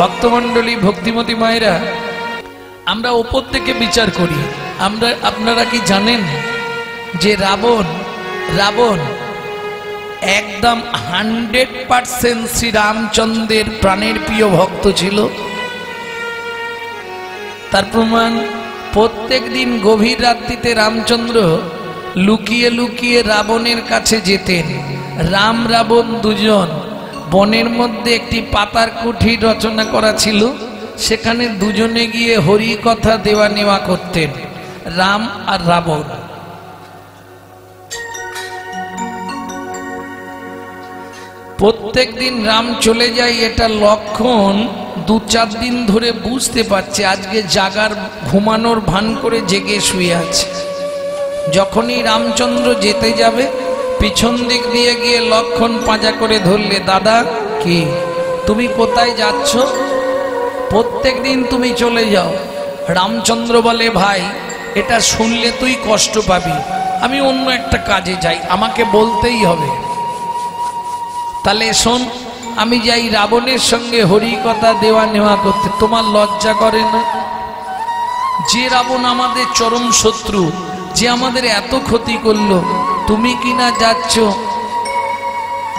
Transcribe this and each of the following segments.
ভক্তমণ্ডলী, ভক্তিমতী মায়েরা, আমরা উপর থেকে বিচার করি। আপনারা কি জানেন যে রাবণ একদম 100% শ্রী রামচন্দ্রের প্রাণের প্রিয় ভক্ত ছিল? তার প্রমাণ প্রত্যেক দিন গভীর রাত্রিতে রামচন্দ্র লুকিয়ে লুকিয়ে রাবণের কাছে যেতেন। রাম রাবণ দুজন বনের মধ্যে একটি পাতার কুঠির রচনা করা ছিল, সেখানে দুজনে গিয়ে হরি কথা দেওয়া নেওয়া করতেন, রাম আর রাবণ। প্রত্যেক দিন রাম চলে যায়, এটা লক্ষণ 2-4 দিন ধরে বুঝতে পারছে আজকে জাগার ঘুমানোর ভান করে জেগে শুয়ে আছে। যখনই রামচন্দ্র যেতে যাবে পিছন দিক দিয়ে গিয়ে লক্ষণ পাঁজা করে ধরলে, দাদা কি তুমি কোথায় যাচ্ছ? প্রত্যেক দিন তুমি চলে যাও। রামচন্দ্র বলে, ভাই এটা শুনলে তুই কষ্ট পাবি, আমি অন্য একটা কাজে যাই, আমাকে বলতেই হবে। তাহলে শোন, আমি যাই রাবণের সঙ্গে হরি কথা দেওয়া নেওয়া করতে। তোমার লজ্জা করে না? যে রাবণ আমাদের চরম শত্রু, যে আমাদের এত ক্ষতি করলো, তুমি কি না যাচ্ছ?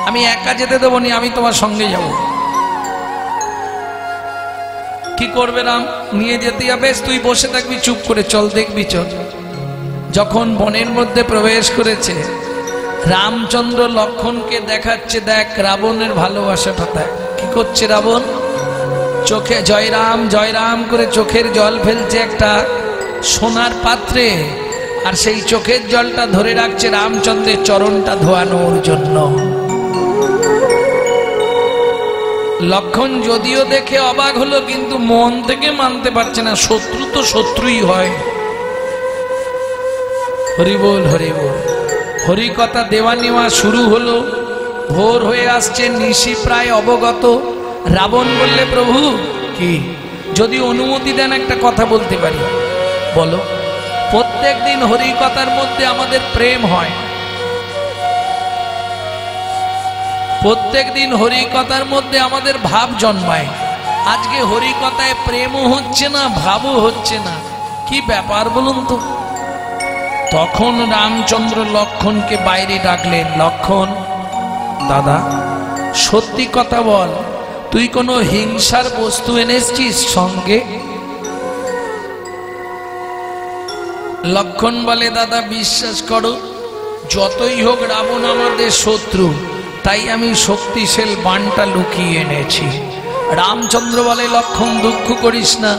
আমি একা যেতে দেবো নি, আমি তোমার সঙ্গে যাব। কি করবে রাম? নিয়ে যেতে যাবে, তুই বসে থাকবি চুপ করে, চল দেখবি চল। যখন বনের মধ্যে প্রবেশ করেছে, রামচন্দ্র লক্ষণকে দেখাচ্ছে, দেখ রাবণের ভালোবাসাটা দেখ। কি করছে রাবণ? চোখে জয় রাম জয় রাম করে চোখের জল ফেলছে একটা সোনার পাত্রে, আর সেই চোখের জলটা ধরে রাখছে রামচন্দ্রের চরণটা ধোয়ানোর জন্য। লক্ষণ যদিও দেখে অবাক হলো, কিন্তু মন থেকে মানতে পারছে না, শত্রু তো শত্রুই হয়। হরি বল হরি বল। হরি কথা দেওয়া নেওয়া শুরু হলো। ভোর হয়ে আসছে, নিশি প্রায় অবগত। রাবণ বললে, প্রভু কি যদি অনুমতি দেন একটা কথা বলতে পারি? বলো। প্রত্যেক দিন হরি কথার মধ্যে আমাদের প্রেম হয়, প্রত্যেক দিন হরি কথার মধ্যে আমাদের ভাব জন্মায়। আজকে হরি কথায় প্রেমও হচ্ছে না, ভাবও হচ্ছে না, কি ব্যাপার বলুন তো? তখন রামচন্দ্র লক্ষণকে বাইরে ডাকলেন, লক্ষণ দাদা সত্যি কথা বল, তুই কোনো হিংসার বস্তু এনেছিস সঙ্গে? লক্ষণ বলে, দাদা বিশ্বাস করো, যতই হোক রাবণ আমাদের শত্রু, তাই আমি শক্তিশাল বাণটা লুকিয়ে এনেছি। রামচন্দ্র বলে, লক্ষণ দুঃখ করিস না,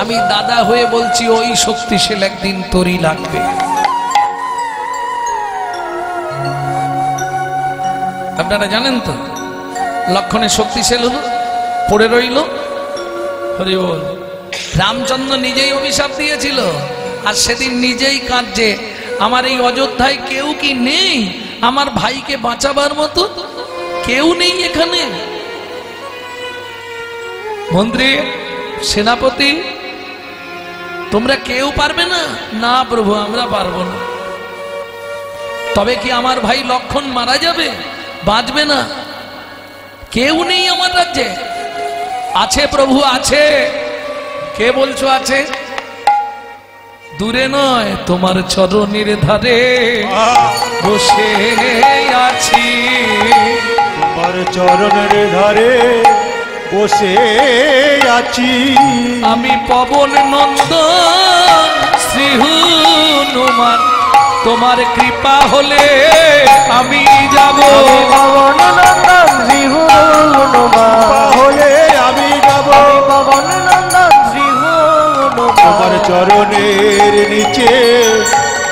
আমি দাদা হয়ে বলছি ওই শক্তিশাল একদিন তোরই লাগবে। আপনারা জানেন তো লক্ষণের শক্তিশাল হলো, পড়ে রইল। হরি বল। রামচন্দ্র নিজেই অভিশাপ দিয়েছিল, আর সেদিন নিজেই কাঁদছে, আমার এই অযোধ্যায় কেউ কি নেই আমার ভাইকে বাঁচাবার মতো? কেউ নেই এখানে। মন্ত্রী, সেনাপতি, তোমরা কেউ পারবে না? না প্রভু, আমরা পারবো না। তবে কি আমার ভাই লক্ষণ মারা যাবে, বাঁচবে না? কেউ নেই আমার রাজ্যে। আছে প্রভু, আছে। কে বলছো আছে? দূরে নয়, তোমার চরণের ধারে বসে আছি, তোমার চরণের ধারে বসে আছি। আমি পবন নন্দন শ্রী হনুমান, তোমার কৃপা হলে আমি যাব। পবন নন্দন শ্রী হনুমান হলে আমি যাব। পবন নন্দন শ্রী হনুমান তোমার চরণের নিচে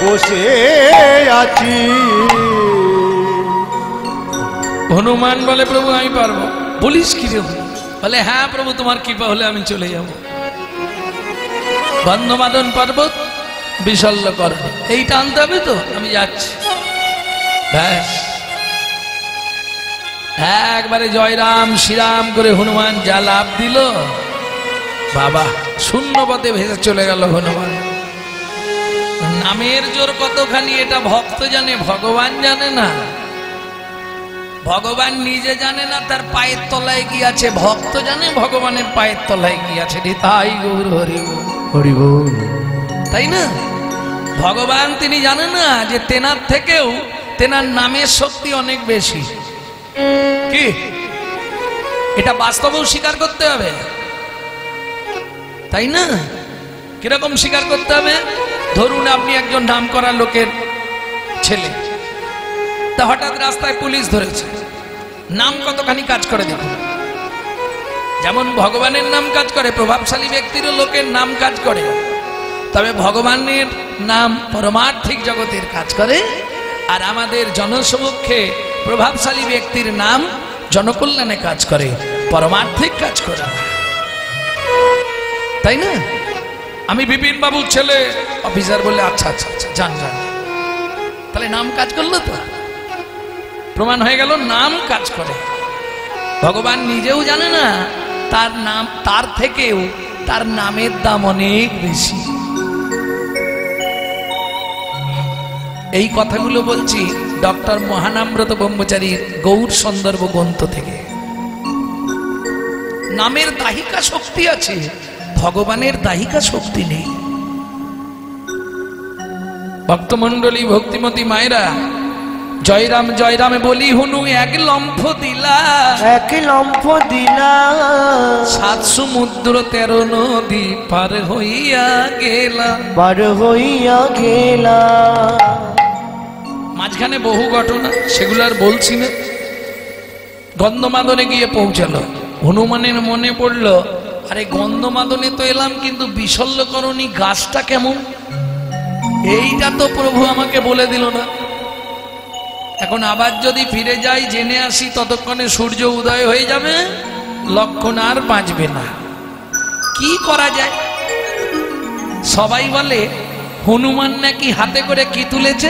বসে আছি। হনুমান বলে, প্রভু আমি পারবো। বলিস কি রে? বলে, হ্যাঁ প্রভু, তোমার কৃপা হলে আমি চলে যাব। বন্ধমাদন পর্বত বিশল্য কর, এইটা আনতে হবে তো, আমি যাচ্ছি। ব্যাস একবারে জয় রাম শ্রীরাম করে হনুমান যা লাভ দিল, বাবা শূন্য পথে ভেসে চলে গেল হনুমান। নামের জোর কতখানি এটা ভক্ত জানে, ভগবান জানে না। ভগবান নিজে জানে না তার পায়ের তলায় কি আছে, ভক্ত জানে ভগবানের পায়ের তলায় কি আছে। তাই গৌর হরি হরি বল। তাই না? ভগবান তিনি জানেন না যে তেনার থেকেও তেনার নামের শক্তি অনেক বেশি। কি এটা বাস্তবেও স্বীকার করতে হবে, তাই না? কিরকম স্বীকার করতে হবে? ধরুন আপনি একজন নামকরা লোকের ছেলে, তা হঠাৎ রাস্তায় পুলিশ ধরেছে। নাম কতখানি কাজ করে দেখুন। যেমন ভগবানের নাম কাজ করে, প্রভাবশালী ব্যক্তিরও লোকের নাম কাজ করে, তবে ভগবানের নাম পরমার্থিক জগতের কাজ করে, আর আমাদের জনসমক্ষে প্রভাবশালী ব্যক্তির নাম জনকল্যাণে কাজ করে, পরমার্থিক কাজ করে, তাই না? আমি বিপিন বাবুর ছেলে, অফিসার বলে আচ্ছা আচ্ছা আচ্ছা যান যান, তাহলে নাম কাজ করলো তো, প্রমাণ হয়ে গেল নাম কাজ করে। ভগবান নিজেও জানে না তার নাম, তার থেকেও তার নামের দাম অনেক বেশি। এই কথাগুলো বলছি ডক্টর মহানামব্রত ব্রহ্মচারীর গৌর সন্দর্ভ গ্রন্থ থেকে। নামের দাহিকা শক্তি আছে, ভগবানের দাহিকা শক্তি নেই। ভক্তমন্ডলী, ভক্তিমতী মায়েরা, জয়রাম জয়রামে বলি হুনু এক লম্ফ দিলা, এক লম্ফ দিলা, 7 সমুদ্র 13 নদী পার হইয়া গেলা, পার হইয়া গেলা। মাঝখানে বহু ঘটনা, সেগুলো আর বলছি না। গন্ধমাদনে গিয়ে পৌঁছালো, হনুমানের মনে পড়লো আরে গন্ধমাদনে তো এলাম, কিন্তু বিশল্যকরণী গাছটা কেমন, এইটা তো প্রভু আমাকে বলে দিল না। এখন আবার যদি ফিরে যাই, জেনে আসি, ততক্ষণে সূর্য উদয় হয়ে যাবে, লক্ষণ আর বাঁচবে না। কি করা যায়? সবাই বলে হনুমান নাকি হাতে করে কি তুলেছে।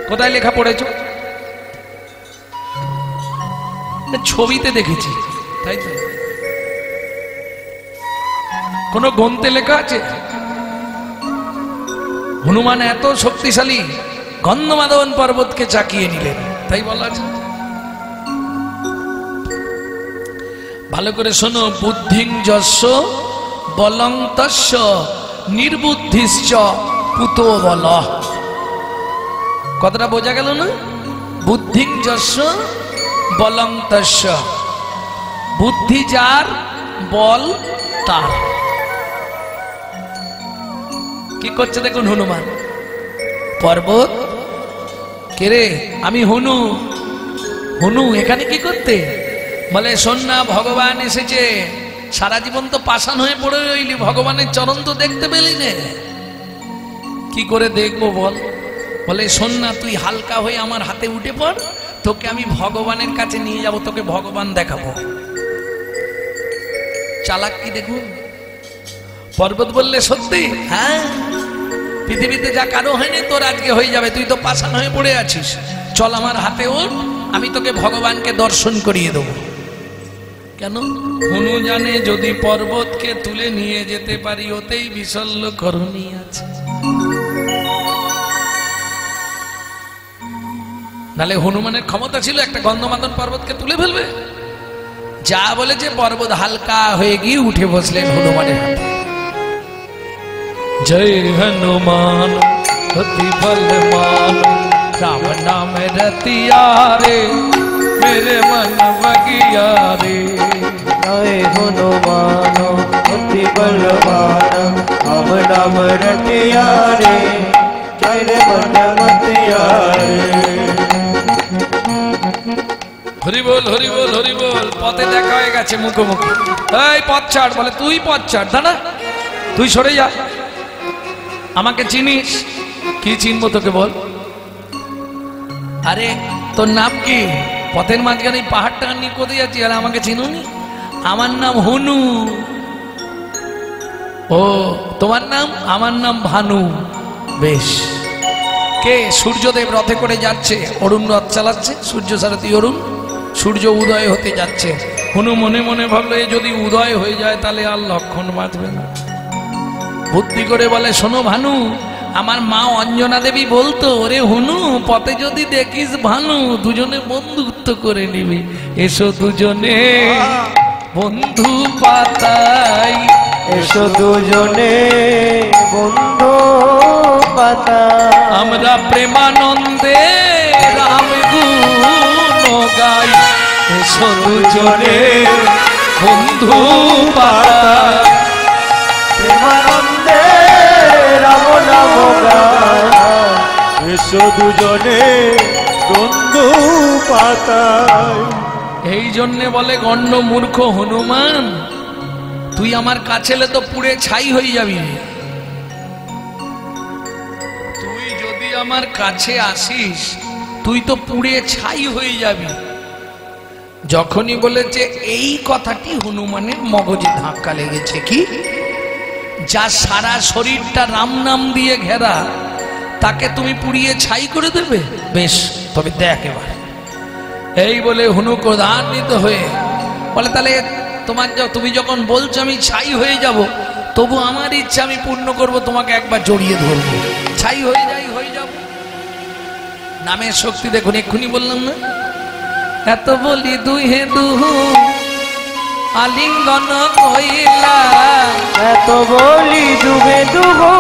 কোথায় লেখা পড়েছ? ছবিতে দেখেছি, তাই তো? কোন গ্রন্থে লেখা আছে? হনুমান এত শক্তিশালী, গন্ধমাদন পর্বতকে চাকিয়ে নিলেন, তাই বলা আছে। ভালো করে শোনো, বুদ্ধিং যস্য বলং তস্য নির্বুদ্ধিশ্চ কুতো বল। কথাটা বোঝা গেল না? বুদ্ধিং যস্য বলং তস্য, বুদ্ধি যার, বল তার। কি করছে দেখুন হনুমান। পর্বত, কে রে? আমি হনু। হনু এখানে কি করতে? বলে শোন না, ভগবান এসেছে। সারা জীবন তো পাষাণ হয়ে পড়ে রইলি, ভগবানের চরণ তো দেখতে পেলি না। কি করে দেখবো বল? বলে শোন না, তুই হালকা হয়ে আমার হাতে উঠে পড়, তোকে আমি ভগবানের কাছে নিয়ে যাব, তোকে ভগবান দেখাবো। চালাক কি দেখুন। পর্বত বললে সত্যি? হ্যাঁ, পৃথিবীতে যা কারো হয়নি তোর আজকে হয়ে যাবে, তুই তো পাষাণ হয়ে পড়ে আছিস, চল আমার হাতে ওঠ, আমি তোকে ভগবানকে দর্শন করিয়ে দেবো। কেন? হনু জানে যদি পর্বতকে তুলে নিয়ে যেতে পারি, ওতেই বিশল্যকরণী আছে। নালে হনুমানের ক্ষমতা ছিল একটা গন্ধমাদন পর্বতকে তুলে ফেলবে। যা বলেছে, পর্বত হালকা হয়ে গিয়ে উঠে বসলেন হনুমানের হাতে। জয় হনুমান অতি বলবান, রাম নাম রতিয়া রে, মেরে মন বগিয়া রে। জয় হনুমান অতি বলবান, রাম নাম রতিয়া রে, জয় মন বগিয়া রে। হরি বল হরি বল হরি বল। পথে দেখা হয়ে গেছে মুখোমুখি। এই পথ ছাড়, বলে তুই পথ ছাড়, দাদা তুই সরে যা। আমাকে চিনিস? কি চিনবো তোকে বল? আরে তোর নাম কি? পথের মাঝখানে পাহাড়টা নিয়ে কোথায় যাচ্ছি? আর আমাকে চিনুনি? আমার নাম হনু। ও তোমার নাম? আমার নাম ভানু। বেশ। কে? সূর্যদেব রথে করে যাচ্ছে, অরুণ রথ চালাচ্ছে, সূর্য সারথী অরুণ। সূর্য উদয় হতে যাচ্ছে। হনু মনে মনে ভাবলো, এ যদি উদয় হয়ে যায় তাহলে আর লক্ষণ বাঁচবে না। বুদ্ধি করে বলে, শোনো ভানু, আমার মা অঞ্জনা দেবী বলতো, ওরে হনু, পথে যদি দেখিস ভানু, দুজনে বন্ধুত্ব করে নিবি, এসো দুজনে বন্ধু পাতাই, এসো দুজনে বন্ধু পাতা, আমরা প্রেমানন্দে রাম গুণ গাই, এসো দুজনে বন্ধু পাতাই, প্রেমানন্দে রাম নাম গায়, এসো দুজনে বন্ধু পাতায়। এই জন্যে বলে গণ্ড মূর্খ হনুমান, তুই আমার কাছে এলে তো পুড়ে ছাই হয়ে যাবি। তুই যদি আমার কাছে আসিস তুই তো পুড়ে ছাই হয়ে যাবি। যখনই বলেছে এই কথাটি হনুমানের মগজে ধাক্কা লেগেছে, কি যা সারা শরীরটা রাম নাম দিয়ে ঘেরা, তাকে তুমি পুড়িয়ে ছাই করে দেবে? বেশ, তবে দেখ এবার। এই বলে হনু ক্রোধান্বিত হয়ে বলে, তাহলে তুমি যখন বলছো আমি ছাই হয়ে যাব, তবু আমার ইচ্ছা আমি পূর্ণ করব, তোমাকে একবার জড়িয়ে ধরবো, ছাই হয়ে যাব। নামের শক্তি দেখুন, এক্ষুনি বললাম না, এত বলি দুহে দুহু আলিঙ্গন কইলা, এত বলি দুবে দুহু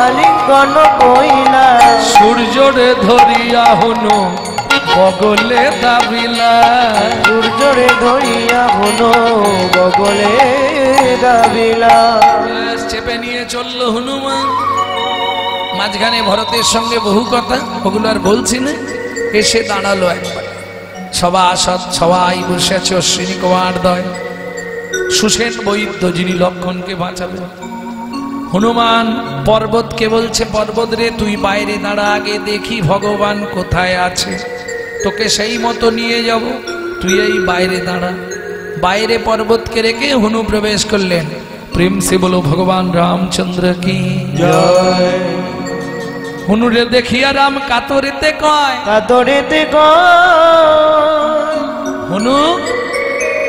আলিঙ্গন কইলা, সূর্যরে ধরিয়া হনু বগলে দাবিলা, সূর্যরে ধরিয়া হনু বগলে দাবিলা। চেপে নিয়ে চললো হনুমান। মাঝখানে ভরতের সঙ্গে বহু কথা, ওগুলো আর বলছি না। এসে দাঁড়ালো একবার, সবাই বসে আছে অশ্বিনী কুমার দয়, সুসেন বৈদ্য যিনি লক্ষণকে বাঁচাবেন। হনুমান পর্বতকে বলছে, পর্বত রে তুই বাইরে দাঁড়া, আগে দেখি ভগবান কোথায় আছে, তোকে সেই মতো নিয়ে যাব, তুই এই বাইরে দাঁড়া। বাইরে পর্বতকে রেখে হনু প্রবেশ করলেন। প্রেম সে বলো ভগবান রামচন্দ্র কি জয়। হনুরে দেখিয়া রাম কাতরেতে কয়, কাতরেতে কয়, হনু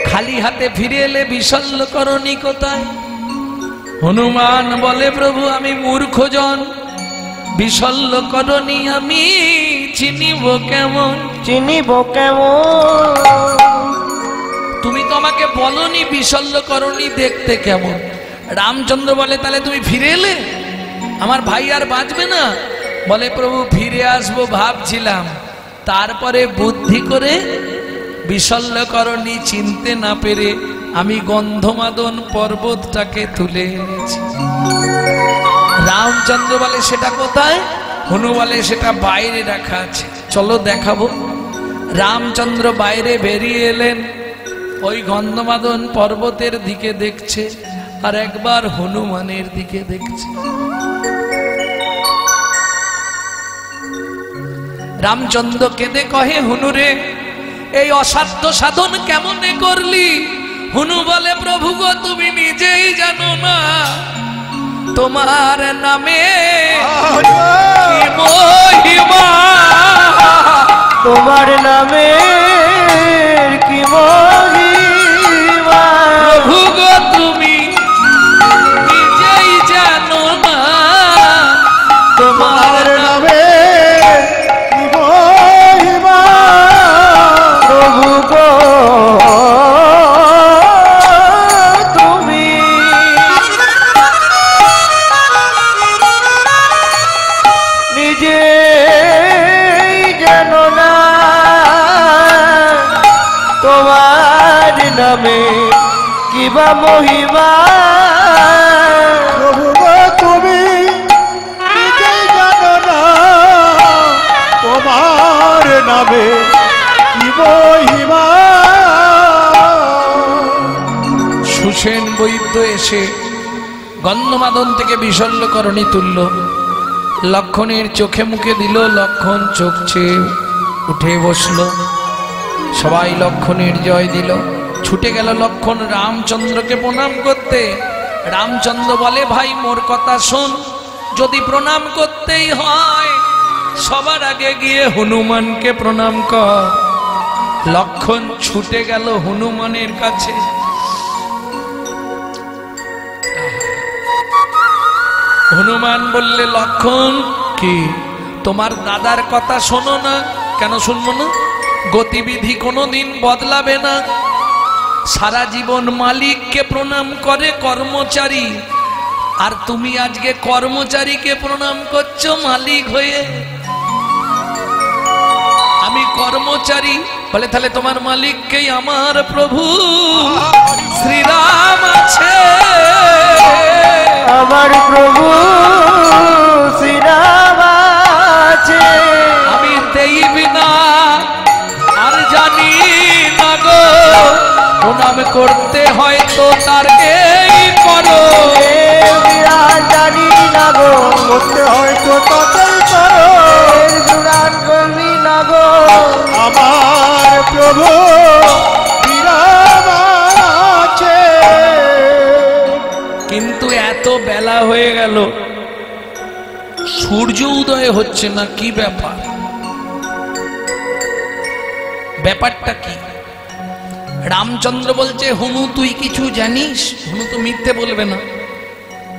খালি হাতে ফিরে এলে বিশল্য করণী কোথায়? হনুমান বলে, প্রভু আমি মূর্খজন, বিশল্য করণী আমি চিনিব কেমন? চিনিব কেমন? তুমি তো আমাকে বলনি বিশল্য করণী দেখতে কেমন। রামচন্দ্র বলে, তাহলে তুমি ফিরে এলে, আমার ভাই আর বাঁচবে না? বলে, প্রভু ফিরে আসবো ভাবছিলাম, তারপরে বুদ্ধি করে বিশল্য করণী চিনতে না পেরে আমি গন্ধমাদন পর্বতটাকে তুলে এনেছি। রামচন্দ্র বলে, সেটা কোথায়? হনু বলে, সেটা বাইরে রাখা আছে, চলো দেখাবো। রামচন্দ্র বাইরে বেরিয়ে এলেন, ওই গন্ধমাদন পর্বতের দিকে দেখছে, আর একবার হনুমানের দিকে দেখছে। রামচন্দ্র কেঁদে কহে, হনুরে এই অসাধ্য সাধন কেমনে করলি? হনু বলে, প্রভু গো তুমি নিজেই জানো না, তোমার নামে কি মহিমা, তোমার নামে কি মহিমা, প্রভু গো তুমি নিজেই জানো না, তোমার নামে কি মহিমা, প্রভু গো তুমি নিজে জানো না, তোমার নামে কিবা মহিমা, প্রভু গো তুমি নিজেই জানো না, তোমার নামে কি মহিমা। সুসেন বৈদ্য এসে গন্ধমাদন থেকে বিশল্যকরণী তুলল, লক্ষণের চোখে মুখে দিল, লক্ষণ চোখ চেয়ে উঠে বসল। সবাই লক্ষণের জয় দিল। ছুটে গেল লক্ষণ রামচন্দ্রকে প্রণাম করতে। রামচন্দ্র বলে, ভাই মোর কথা শোন, যদি প্রণাম করতেই হয় সবার আগে গিয়ে হনুমানকে প্রণাম কর। লক্ষণ ছুটে গেল হনুমানের কাছে। হনুমান বললে লক্ষণ কি তোমার দাদার কথা শোনো না। কেন শুনবো না? গতিবিধি কোনোদিন বদলাবে না। সারা জীবন মালিককে প্রণাম করে কর্মচারী, আর তুমি আজকে কর্মচারীকে প্রণাম করছো মালিক হয়ে। আমি কর্মচারী বলে তাহলে তোমার মালিককেই আমার প্রভু শ্রীরাম আছে। আমার প্রভু শ্রীরাম আছে। আমি দেব না আর জানি না গো, প্রণাম করতে হয়তো তারকেই করো। জানি না গো, করতে হয়তো ততই করো। জুড়ান করবি না গো, আমার প্রভু শ্রীরাম আছে। কিন্তু এত বেলা হয়ে গেল, সূর্য উদয় হচ্ছে না, কি ব্যাপার? ব্যাপারটা কি? রামচন্দ্র বলছে হনু তুই কিছু জানিস? হনু তো মিথ্যে বলবে না।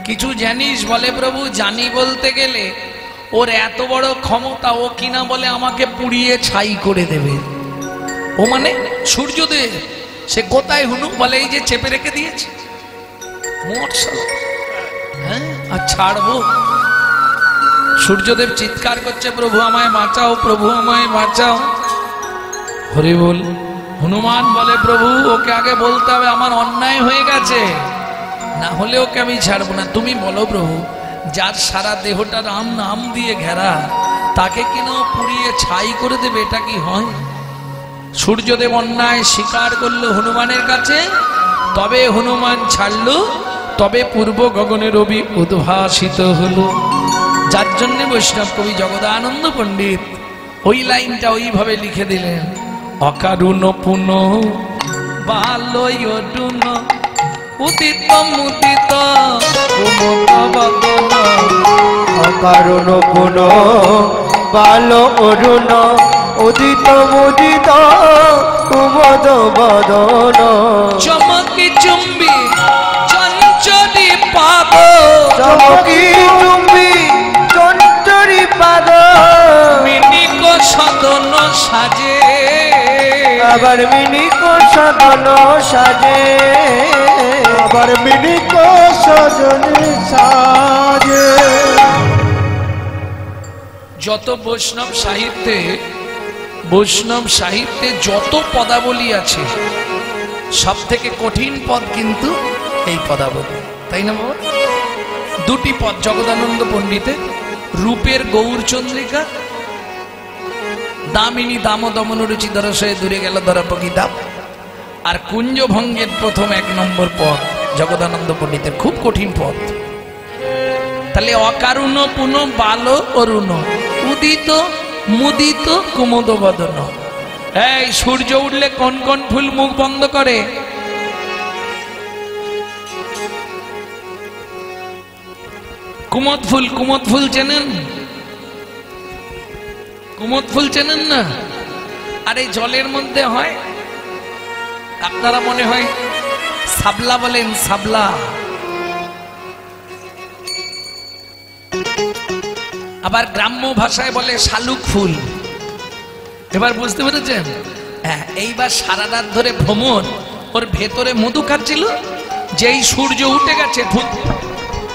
কিছু জানিস? বলে প্রভু জানি বলতে গেলে ওর এত বড় ক্ষমতা, ও কিনা বলে আমাকে পুড়িয়ে ছাই করে দেবে। ও মানে সূর্যদেব, সে কোথায়? হনু বলে এই যে চেপে রেখে দিয়েছে। হ্যাঁ, আর ছাড়বো? সূর্যদেব চিৎকার করছে প্রভু আমায় বাঁচাও, প্রভু আমায় বাঁচাও। হরি বল। হনুমান বলে প্রভু ওকে আগে বলতে হবে আমার অন্যায় হয়ে গেছে, না হলে ওকে আমি ছাড়বো না। তুমি বলো প্রভু, যার সারা দেহটা রাম নাম দিয়ে ঘেরা, তাকে কিনা পুড়িয়ে ছাই করে দেবে, এটা কি হয়? সূর্যদেব অন্যায় স্বীকার করলো হনুমানের কাছে, তবে হনুমান ছাড়লো, তবে পূর্ব গগনে রবি উদ্ভাসিত হলো। যার জন্য বৈষ্ণব কবি জগদানন্দ পণ্ডিত ওই লাইনটা ওইভাবে লিখে দিলেন, অকারুণ পুন বালয়ডুন উদিত মুদিত কুমুদবদন। অকারণ পুন বাল অরুণ উদিত মুদিত কুমদ বদন। চমকি চুম্বি চঞ্চলি পাদ, চমকি চুম্বি চঞ্চরি পাদ। মিনিক সদন সাজে, আবার মিনিক সদন সাজে। আবার মিনিক সজনে সাজে। যত বৈষ্ণব সাহিত্যে যত পদাবলী আছে, সব থেকে কঠিন পদ কিন্তু এই পদাবলী, তাই না বাবা? দুটি পদ জগদানন্দ পণ্ডিতের, রূপের গৌরচন্দ্রিকা, দামিনী দাম দমন রুচি দরসয়ে দূরে গেল দরপকি দাম, আর কুঞ্জভঙ্গের প্রথম 1 নম্বর পদ জগদানন্দ পণ্ডিতের, খুব কঠিন পদ। তাহলে অকারুণ পুন বাল অরুণ উদিত মুদিত কুমুদ বদন। এই সূর্য উঠলে কোন কোন ফুল মুখ বন্ধ করে? কুমদ ফুল। কুমদ ফুল চেনেন? কুমদ ফুল চেনেন না? আর এই জলের মধ্যে হয়, আপনারা মনে হয় সাবলা বলেন, সাবলা। আবার গ্রাম্য ভাষায় বলে শালুক ফুল। এবার বুঝতে পেরেছেন? হ্যাঁ, এইবার সারা রাত ধরে ভ্রমণ, ওর ভেতরে মধু খাচ্ছিল, যেই সূর্য উঠে গেছে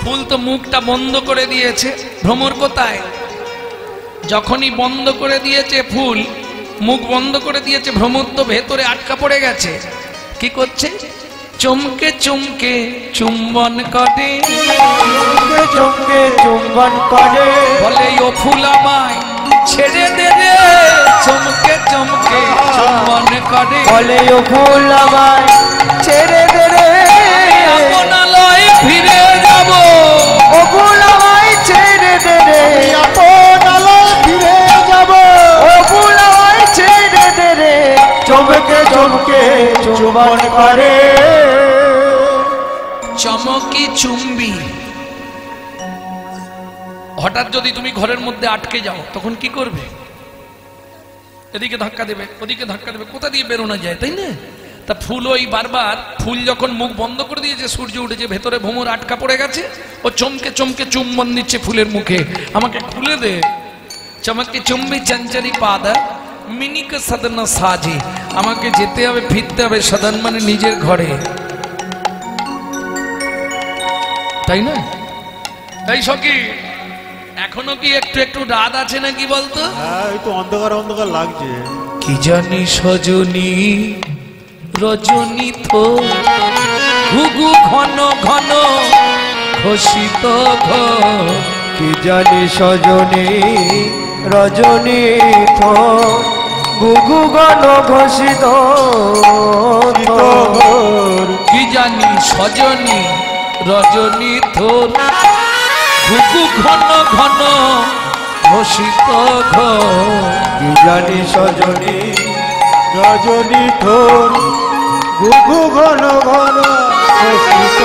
ফুল তো মুখটা বন্ধ করে দিয়েছে। ভ্রমর কোথায়? যখনই বন্ধ করে দিয়েছে ফুল, মুখ বন্ধ করে দিয়েছে, ভ্রমর তো ভেতরে আটকা পড়ে গেছে। কি করছে? চমকে চমকে চুম্বন করে, চমকে চমকে চুম্বন করে। বলে ও ফুল আমায় ছেড়ে দে রে, চমকে চমকে চুম্বন করে। বলে ও ফুল আমায় ছেড়ে দে রে, আপনালয় ফিরে যাব। ও ফুল আমায় ছেড়ে দে রে, আপনালয় ফিরে যাব। ও ফুল আমায় ছেড়ে দে রে, চমকে চমকে চুম্বন করে। চমকি চুম্বি। হঠাৎ যদি তুমি ঘরের মধ্যে আটকে যাও, তখন কি করবে? এদিকে ধাক্কা দেবে, ওদিকে ধাক্কা দেবে, কোথা দিয়ে বেরোনো যায়, তাই না? তা ফুল ওই বারবার ফুল যখন মুখ বন্ধ করে দিয়েছে, সূর্য উঠেছে, ভেতরে ভ্রমর আটকা পড়ে গেছে, ও চমকে চমকে চুম্বন নিচ্ছে ফুলের মুখে, আমাকে খুলে দে। চমকে চুম্বি চঞ্চরি পাদা মিনিক সদন সাজে, আমাকে যেতে হবে, ফিরতে হবে সদন মানে নিজের ঘরে, তাই না? তাই সখী এখনো কি একটু একটু রাত আছে নাকি বলতো? হ্যাঁ, একটু অন্ধকার অন্ধকার লাগছে। কি জানি সজনী রজনী তো ঘুঘু ঘন ঘন ঘোষিত ঘর, কি জানি সজনী রজনী তো ঘুঘু ঘন ঘোষিত কি জানি সজনী রজনী থোর ঘুঘু ঘন ঘন ঘোষিত ঘর, কি জানি সজনী রজনী তোর ঘুঘু ঘন ঘন ঘোষিত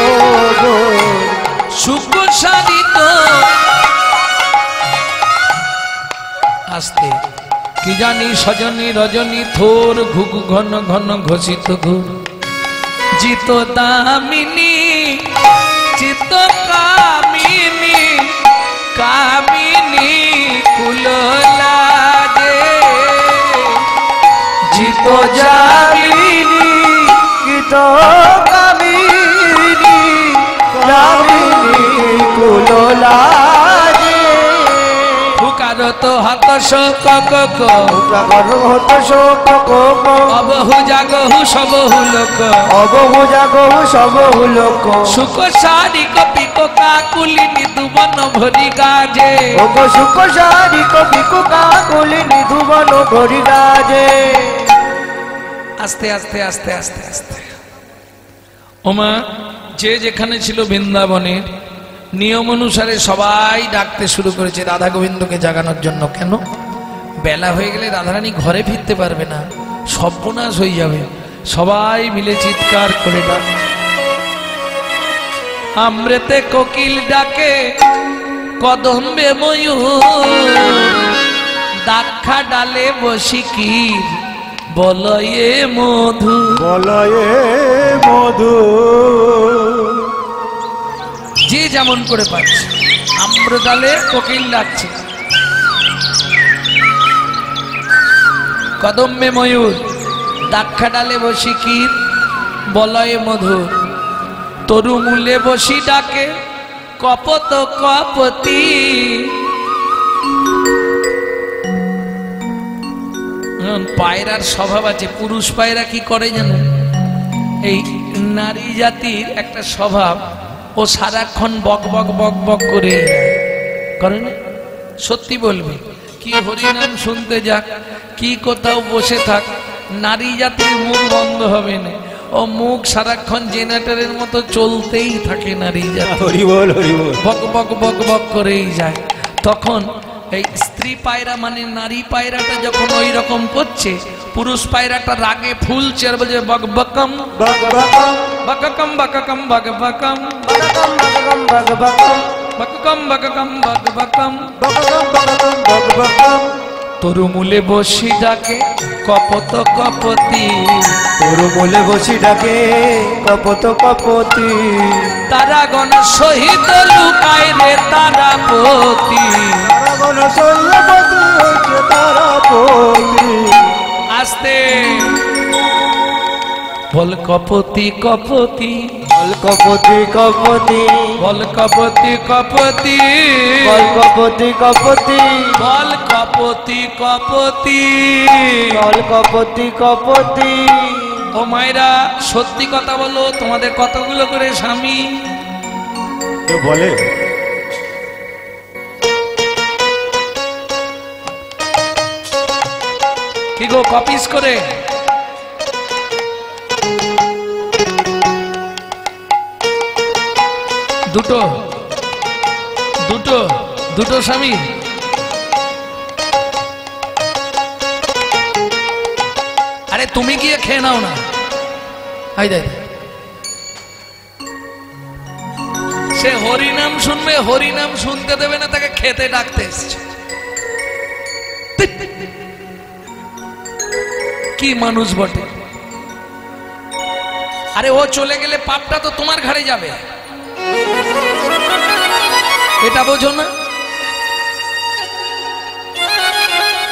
সুখ সারিত আসতে। কি জানি সজনী রজনী থোর ঘুঘু ঘন ঘন ঘোষিত ঘোর, জিত দামিনী চিত কামিনী কামিনী কুললাজে, জিত যামিনী গীত কামিনী কামিনী কুললাজে, ফুকারত হাত শোক হত শোক অবহু জাগহু সবহু লোক, অবহু জাগহু সবহু লোক, সুখ সারি কপি কাকুলিনী দুবন ভরি গাজে, ওগো সুখ সারি কবি কাকুলিনী ধুবন ভরি গাজে। আস্তে আস্তে আস্তে আস্তে আস্তে ওমা যে যেখানে ছিল বৃন্দাবনের নিয়ম অনুসারে সবাই ডাকতে শুরু করেছে রাধা গোবিন্দকে জাগানোর জন্য। কেন? বেলা হয়ে গেলে রাধারানী ঘরে ফিরতে পারবে না, সর্বনাশ হয়ে যাবে। সবাই মিলে চিৎকার করে ডাক, আমৃতে কোকিল ডাকে কদম্বে ময়ূর, দাক্ষা ডালে বসি কি বলয়ে মধু, বলয়ে মধু, যে যেমন করে পাচ্ছে। আম্রডালে কোকিল ডাকছে, কদম্বে ময়ূর, দাক্ষা ডালে বসি কি বলয়ে মধু, তরু মূলে বসি ডাকে কপত কপতি। পায়রার স্বভাব আছে, পুরুষ পায়রা কি করে জানেন? এই নারী জাতির একটা স্বভাব, ও সারাক্ষণ বক বক বক বক করে করে না? সত্যি বলবে, কি হরিনাম শুনতে যাক, কি কোথাও বসে থাক, নারী জাতির মুখ বন্ধ হবে না, ও মুখ সারাক্ষণ জেনারেটরের মতো চলতেই থাকে নারী জাতি, হরি বল হরি বল, বক বক বক বক করেই যায়। তখন এই স্ত্রী পায়রা মানে নারী পায়রাটা যখন ওই রকম করছে, পুরুষ পায়রাটা রাগে ফুলছে আর বলছে বক বকম বক বকম বককম বককম বক বকম বকম বকম বক বকম বককম বককম বক বকম, বকম বকম বক বকম, তরু মূলে বসি ডাকে কপত কপতি, তরু বলে বসি ডাকে কপত কপতি, তারাগণ সহিত লুকায় রে তারাপতি, তারাগণ সৈন্যপতি হচ্ছে তারাপতি। আস্তে বল কপতি কপতি, বল কপতি কপতি, বল কপতি কপতি, বল কপতি কপতি, বল কপতি কপতি। বল কপতি কপতি। ও মায়েরা সত্যি কথা বলো, তোমাদের কতগুলো করে স্বামী? বলে কি গো কপিস করে? দুটো দুটো দুটো স্বামী? আরে তুমি গিয়ে খেয়ে নাও না। আই দেখ, সে হরিনাম শুনবে, হরিনাম শুনতে দেবে না, তাকে খেতে ডাকতে এসছে। কি মানুষ বটে! আরে ও চলে গেলে পাপটা তো তোমার ঘাড়ে যাবে, এটা বোঝো না?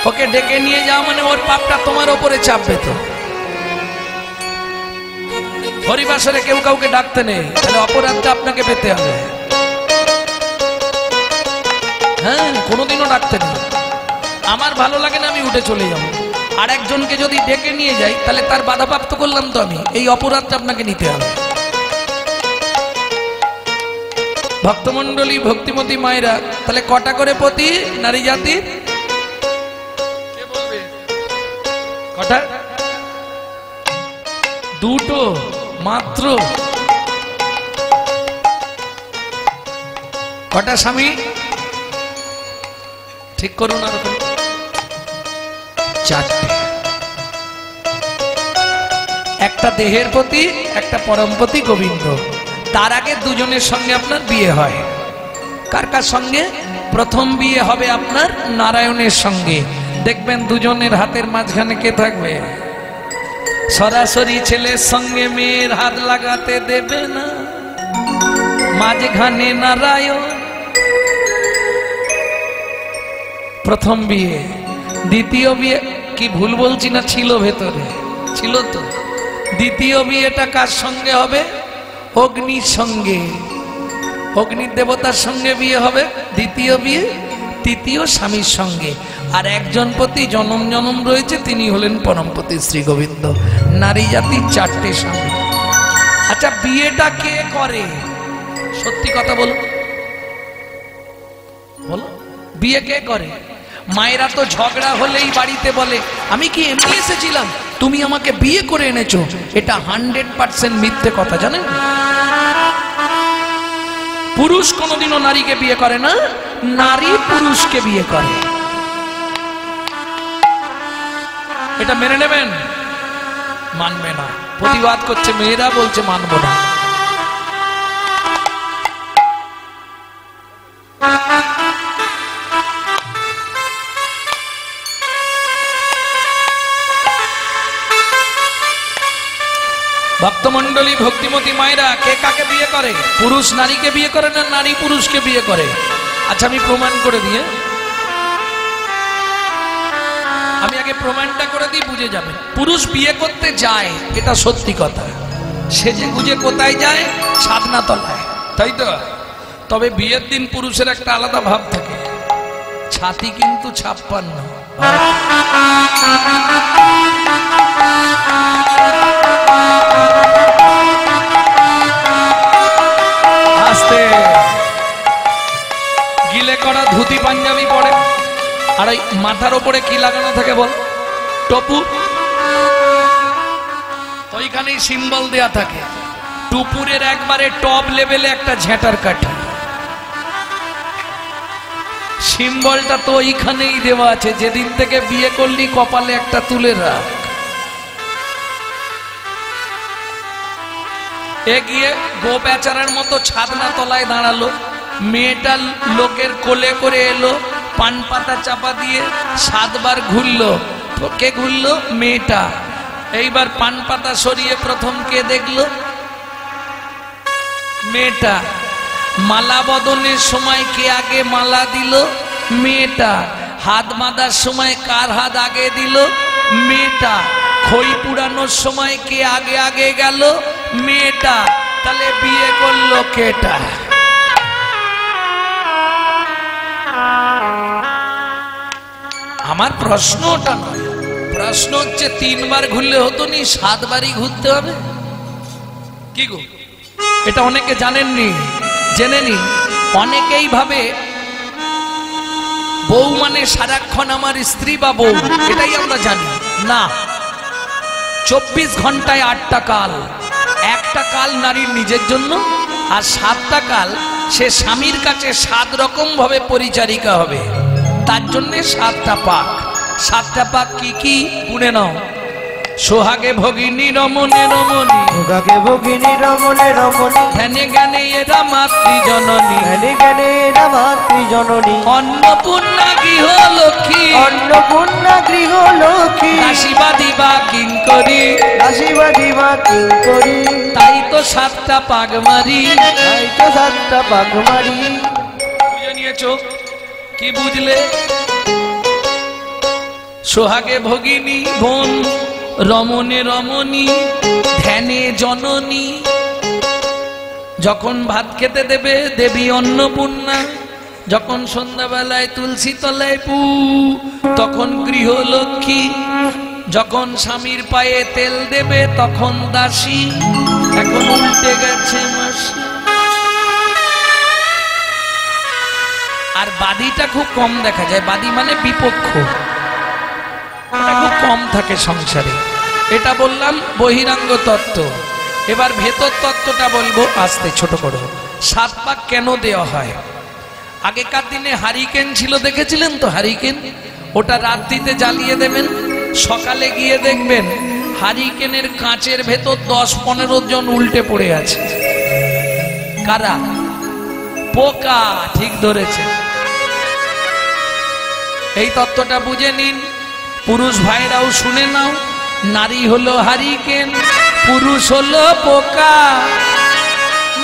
ওকে ডেকে নিয়ে যাওয়া মানে ওর পাপটা তোমার ওপরে চাপবে। তো হরিবাসরে কেউ কাউকে ডাকতে নেই, তাহলে অপরাধটা আপনাকে পেতে হবে। হ্যাঁ, কোনোদিনও ডাকতে নেই। আমার ভালো লাগে না, আমি উঠে চলে যাবো। আর একজনকে যদি ডেকে নিয়ে যাই তাহলে তার বাধাপ্রাপ্ত করলাম তো আমি, এই অপরাধটা আপনাকে নিতে হবে। ভক্তমন্ডলী, ভক্তিমতী মায়েরা, তাহলে কটা করে পতি নারী জাতির? কে বলবে কটা? দুটো মাত্র। কটা স্বামী? ঠিক করুন আর চারটে। একটা দেহের প্রতি, একটা পরমপতি গোবিন্দ। তার আগে দুজনের সঙ্গে আপনার বিয়ে হয়। কার কার সঙ্গে? প্রথম বিয়ে হবে আপনার নারায়ণের সঙ্গে। দেখবেন দুজনের হাতের মাঝখানে কে থাকবে? সরাসরি ছেলের সঙ্গে মেয়ের হাত লাগাতে দেবে না, মাঝখানে নারায়ণ। প্রথম বিয়ে। দ্বিতীয় বিয়ে কি ভুল বলছি না? ছিল ভেতরে, ছিল তো। দ্বিতীয় বিয়েটা কার সঙ্গে হবে? অগ্নির সঙ্গে, অগ্নির দেবতার সঙ্গে বিয়ে হবে দ্বিতীয় বিয়ে। তৃতীয় স্বামীর সঙ্গে। আর একজন পতি জনম জনম রয়েছে, তিনি হলেন পরমপতি শ্রী গোবিন্দ। নারী জাতির চারটে স্বামী। আচ্ছা, বিয়েটা কে করে? সত্যি কথা বলো, বলো, বিয়ে কে করে? মায়েরা তো ঝগড়া হলেই বাড়িতে বলে, আমি কি এমনি এসেছিলাম, তুমি আমাকে বিয়ে করে এনেছো। এটা 100% মিথ্যে কথা, জানেন? পুরুষ কোনোদিনও নারীকে বিয়ে করে না, নারী পুরুষকে বিয়ে করে। এটা মেনে নেবেন? মানবে না, প্রতিবাদ করছে মেয়েরা, বলছে মানবো না। ভক্তমন্ডলী, ভক্তিমতী মায়েরা, কে কাকে বিয়ে করে? পুরুষ নারীকে বিয়ে করে না নারী পুরুষকে বিয়ে করে? আচ্ছা, আমি প্রমাণ করে দিয়ে, আমি আগে প্রমাণটা করে দিই, বুঝে যাবে। পুরুষ বিয়ে করতে যায়, এটা সত্যি কথা। সেজে গুজে কোথায় যায়? সাধনা তলায়, তাই তো? তবে বিয়ের দিন পুরুষের একটা আলাদা ভাব থাকে, ছাতি কিন্তু 56। আস্তে গিলে করা ধুতি পাঞ্জাবি পরে। আর এই মাথার ওপরে কি লাগানো থাকে বল? টপু। ওইখানেই সিম্বল দেয়া থাকে। টুপুরের একবারে টপ লেভেলে একটা ঝেঁটার কাঠি। সিম্বলটা তো ওইখানেই দেওয়া আছে, যেদিন থেকে বিয়ে করলি কপালে একটা তুলে রাখ। এগিয়ে গো বেচারার মতো ছাদনা তলায় দাঁড়ালো। মেয়েটা লোকের কোলে করে এলো, পান পাতা চাপা দিয়ে 7 বার ঘুরলো। কে ঘুরলো? মেয়েটা। এইবার পান পাতা সরিয়ে প্রথম কে দেখলো? মেয়েটা। মালা বদনের সময় কে আগে মালা দিল? মেয়েটা। হাত বাঁধার সময় কার হাত আগে দিল? মেয়েটা। খই পুরানোর সময় কে আগে আগে গেল? মেয়েটা। তাহলে বিয়ে করলো কেটা? আমার প্রশ্ন ওটা নয়, প্রশ্ন হচ্ছে 3 বার ঘুরলে হতো নি, 7 বারই ঘুরতে হবে? কি গো, এটা অনেকে জানেননি, জেনে নিন। অনেকেই ভাবে বউ মানে সারাক্ষণ আমার স্ত্রী বা বউ, এটাই আমরা জানি না। 24 ঘন্টায় 8টা কাল। একটা কাল নারীর নিজের জন্য, আর 7টা কাল সে স্বামীর কাছে 7 রকম ভাবে পরিচারিকা হবে। তার জন্য 7টা পাক। 7টা পাক কি কি গুনে নাও? সোহাগে ভগিনী রমণে রমণী, সোহাগে ভগিনী রমণে রমণী, ধ্যানে জ্ঞানে এরা মাতৃ জননী, ধ্যানে জ্ঞানে এরা মাতৃ জননী, অন্নপূর্ণা গৃহ লক্ষ্মী, অন্নপূর্ণা গৃহ লক্ষ্মী, দাসীবাদী বা কিঙ্করী, দাসীবাদী বা কিঙ্করী, তাই তো সাতটা পাগ মারি। তাই তো সাতটা পাক মারি। বুঝে নিয়েছো? কি বুঝলে? সোহাগে ভগিনী বোন, রমণে রমণী, ধ্যানে জননী। যখন ভাত খেতে দেবে দেবী অন্নপূর্ণা, যখন সন্ধ্যাবেলায় তুলসী তলায় পু, তখন গৃহলক্ষ্মী, যখন স্বামীর পায়ে তেল দেবে তখন দাসী। এখন উল্টে গেছে মাসি। আর বাদীটা খুব কম দেখা যায়। বাদী মানে বিপক্ষ, এটা খুব কম থাকে সংসারে। এটা বললাম বহিরাঙ্গ তত্ত্ব। এবার ভেতর তত্ত্বটা বলবো আস্তে ছোট করে। 7 পাক কেন দেওয়া হয়? আগেকার দিনে হারিকেন ছিল, দেখেছিলেন তো হারিকেন? ওটা রাত্রিতে জ্বালিয়ে দেবেন, সকালে গিয়ে দেখবেন হারিকেনের কাঁচের ভেতর 10-15 জন উল্টে পড়ে আছে। কারা? পোকা। ঠিক ধরেছে। এই তত্ত্বটা বুঝে নিন। পুরুষ ভাইরাও শুনে নাও। নারী হলো হারিকেন, পুরুষ হলো পোকা।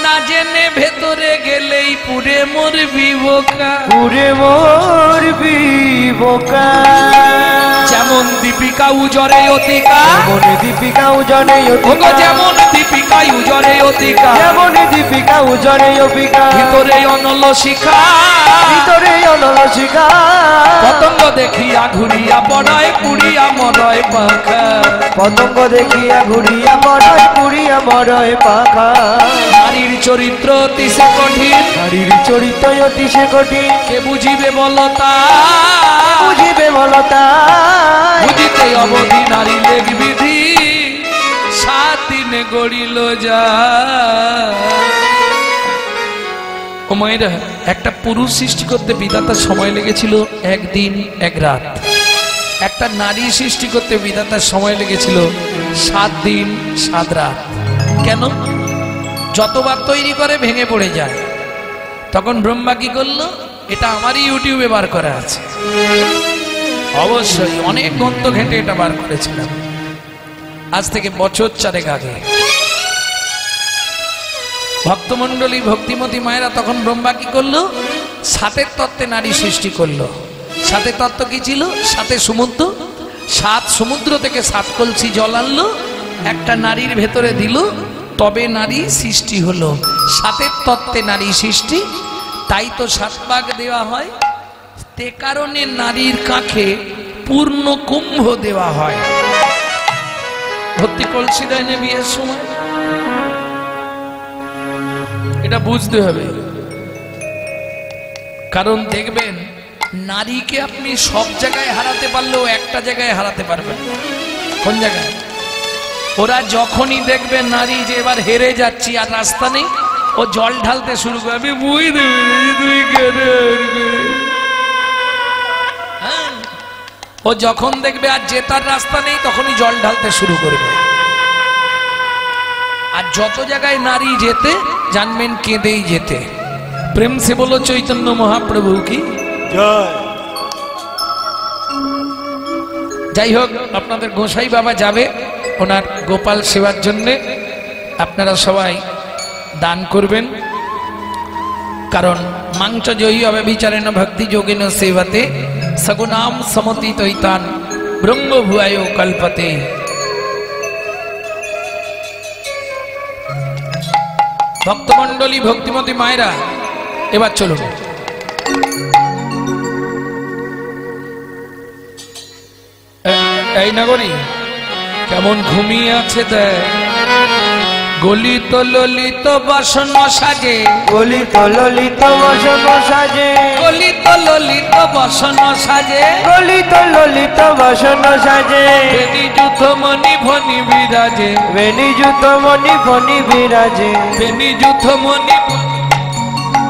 না জেনে ভেতরে গেলেই পুরে মরবি বোকা, পুরে মরবি বোকা। যেমন দীপিকা উজরে অতিকা, যেমন দীপিকা উজরে অতিকা, যেমন দীপিকা উজরে অতিকা, যেমন দীপিকা উজরে অতিকা, ভিতরে অনল শিখা, ভিতরে অনল শিখা। পতঙ্গ দেখিয়া ঘুরিয়া পড়ায় পুড়িয়া মরয় পাখা, পতঙ্গ দেখিয়া ঘুরিয়া মরয় পুড়িয়া মরয় পাখা। নারীর চরিত্র অতিশে কঠিন, নারীর চরিত্র অতিশে কঠিন। কে বুঝিবে বলতা, বুঝিবে বলতা, বুঝিতে অবধি নারী লেগ বিধি। 7 দিনে গড়িল যা। ও মায়েরা, একটা পুরুষ সৃষ্টি করতে বিধাতার সময় লেগেছিল 1 দিন 1 রাত। একটা নারী সৃষ্টি করতে বিধাতার সময় লেগেছিল 7 দিন 7 রাত। কেন? যতবার তৈরি করে ভেঙে পড়ে যায়। তখন ব্রহ্মা কি করলো? এটা আমারই ইউটিউবে বার করা আছে, অবশ্যই অনেক গ্রন্থ ঘেঁটে এটা বার করেছিলাম। আজ থেকে বছর 4 আগে ভক্তমন্ডলী ভক্তিমতী মায়েরা তখন ব্রহ্মা কি করলো? 7 তত্ত্বে নারী সৃষ্টি করলো। 7 তত্ত্ব কি ছিল? 7 সমুদ্র, 7 সমুদ্র থেকে 7 কলসি জল আনলো, একটা নারীর ভেতরে দিল, তবে নারী সৃষ্টি হলো। 7 তত্ত্বে নারী সৃষ্টি। তাই তো 7 পাক দেওয়া হয়। তে কারণে নারীর কাঁখে পূর্ণ কুম্ভ দেওয়া হয়। ভর্তি কলসি দেয় না বিয়ের সময়। এটা বুঝতে হবে। কারণ দেখবেন নারীকে আপনি সব জায়গায় হারাতে পারলেও একটা জায়গায় হারাতে পারবেন। কোন জায়গায়? ওরা যখনই দেখবে নারী যে এবার হেরে যাচ্ছি আর রাস্তা নেই, ও জল ঢালতে শুরু করবে। আমি বুঝতে পেরেছি তুই কেন। ও যখন দেখবে আর জেতার রাস্তা নেই, তখনই জল ঢালতে শুরু করবে। আর যত জায়গায় নারী যেতে জানবেন কেঁদেই যেতে। প্রেম সে বলো চৈতন্য মহাপ্রভু কি জয়। যাই হোক, আপনাদের গোসাই বাবা যাবে ওনার গোপাল সেবার জন্যে। আপনারা সবাই দান করবেন, কারণ মাংস জয়ী হবে বিচারেন ভক্তি যোগেন সেবাতে সগুনাম সমতি তৈতান ব্রহ্ম ভুয়ায় কল্পতে। ভক্তমন্ডলী ভক্তিমতী মায়েরা, এবার চলুন। এই নগরী কেমন ঘুমিয়ে আছে দেখ। গলিত ললিত বাসন সাজে, গলিত ললিত বসন সাজে, গলিত ললিত বাসন সাজে, গলিত ললিত বসন সাজে। বেনি যুথ মণি ভনি বিরাজে, বেনি যুত মণি ফণি বিরাজে, বেনি যুথ মণি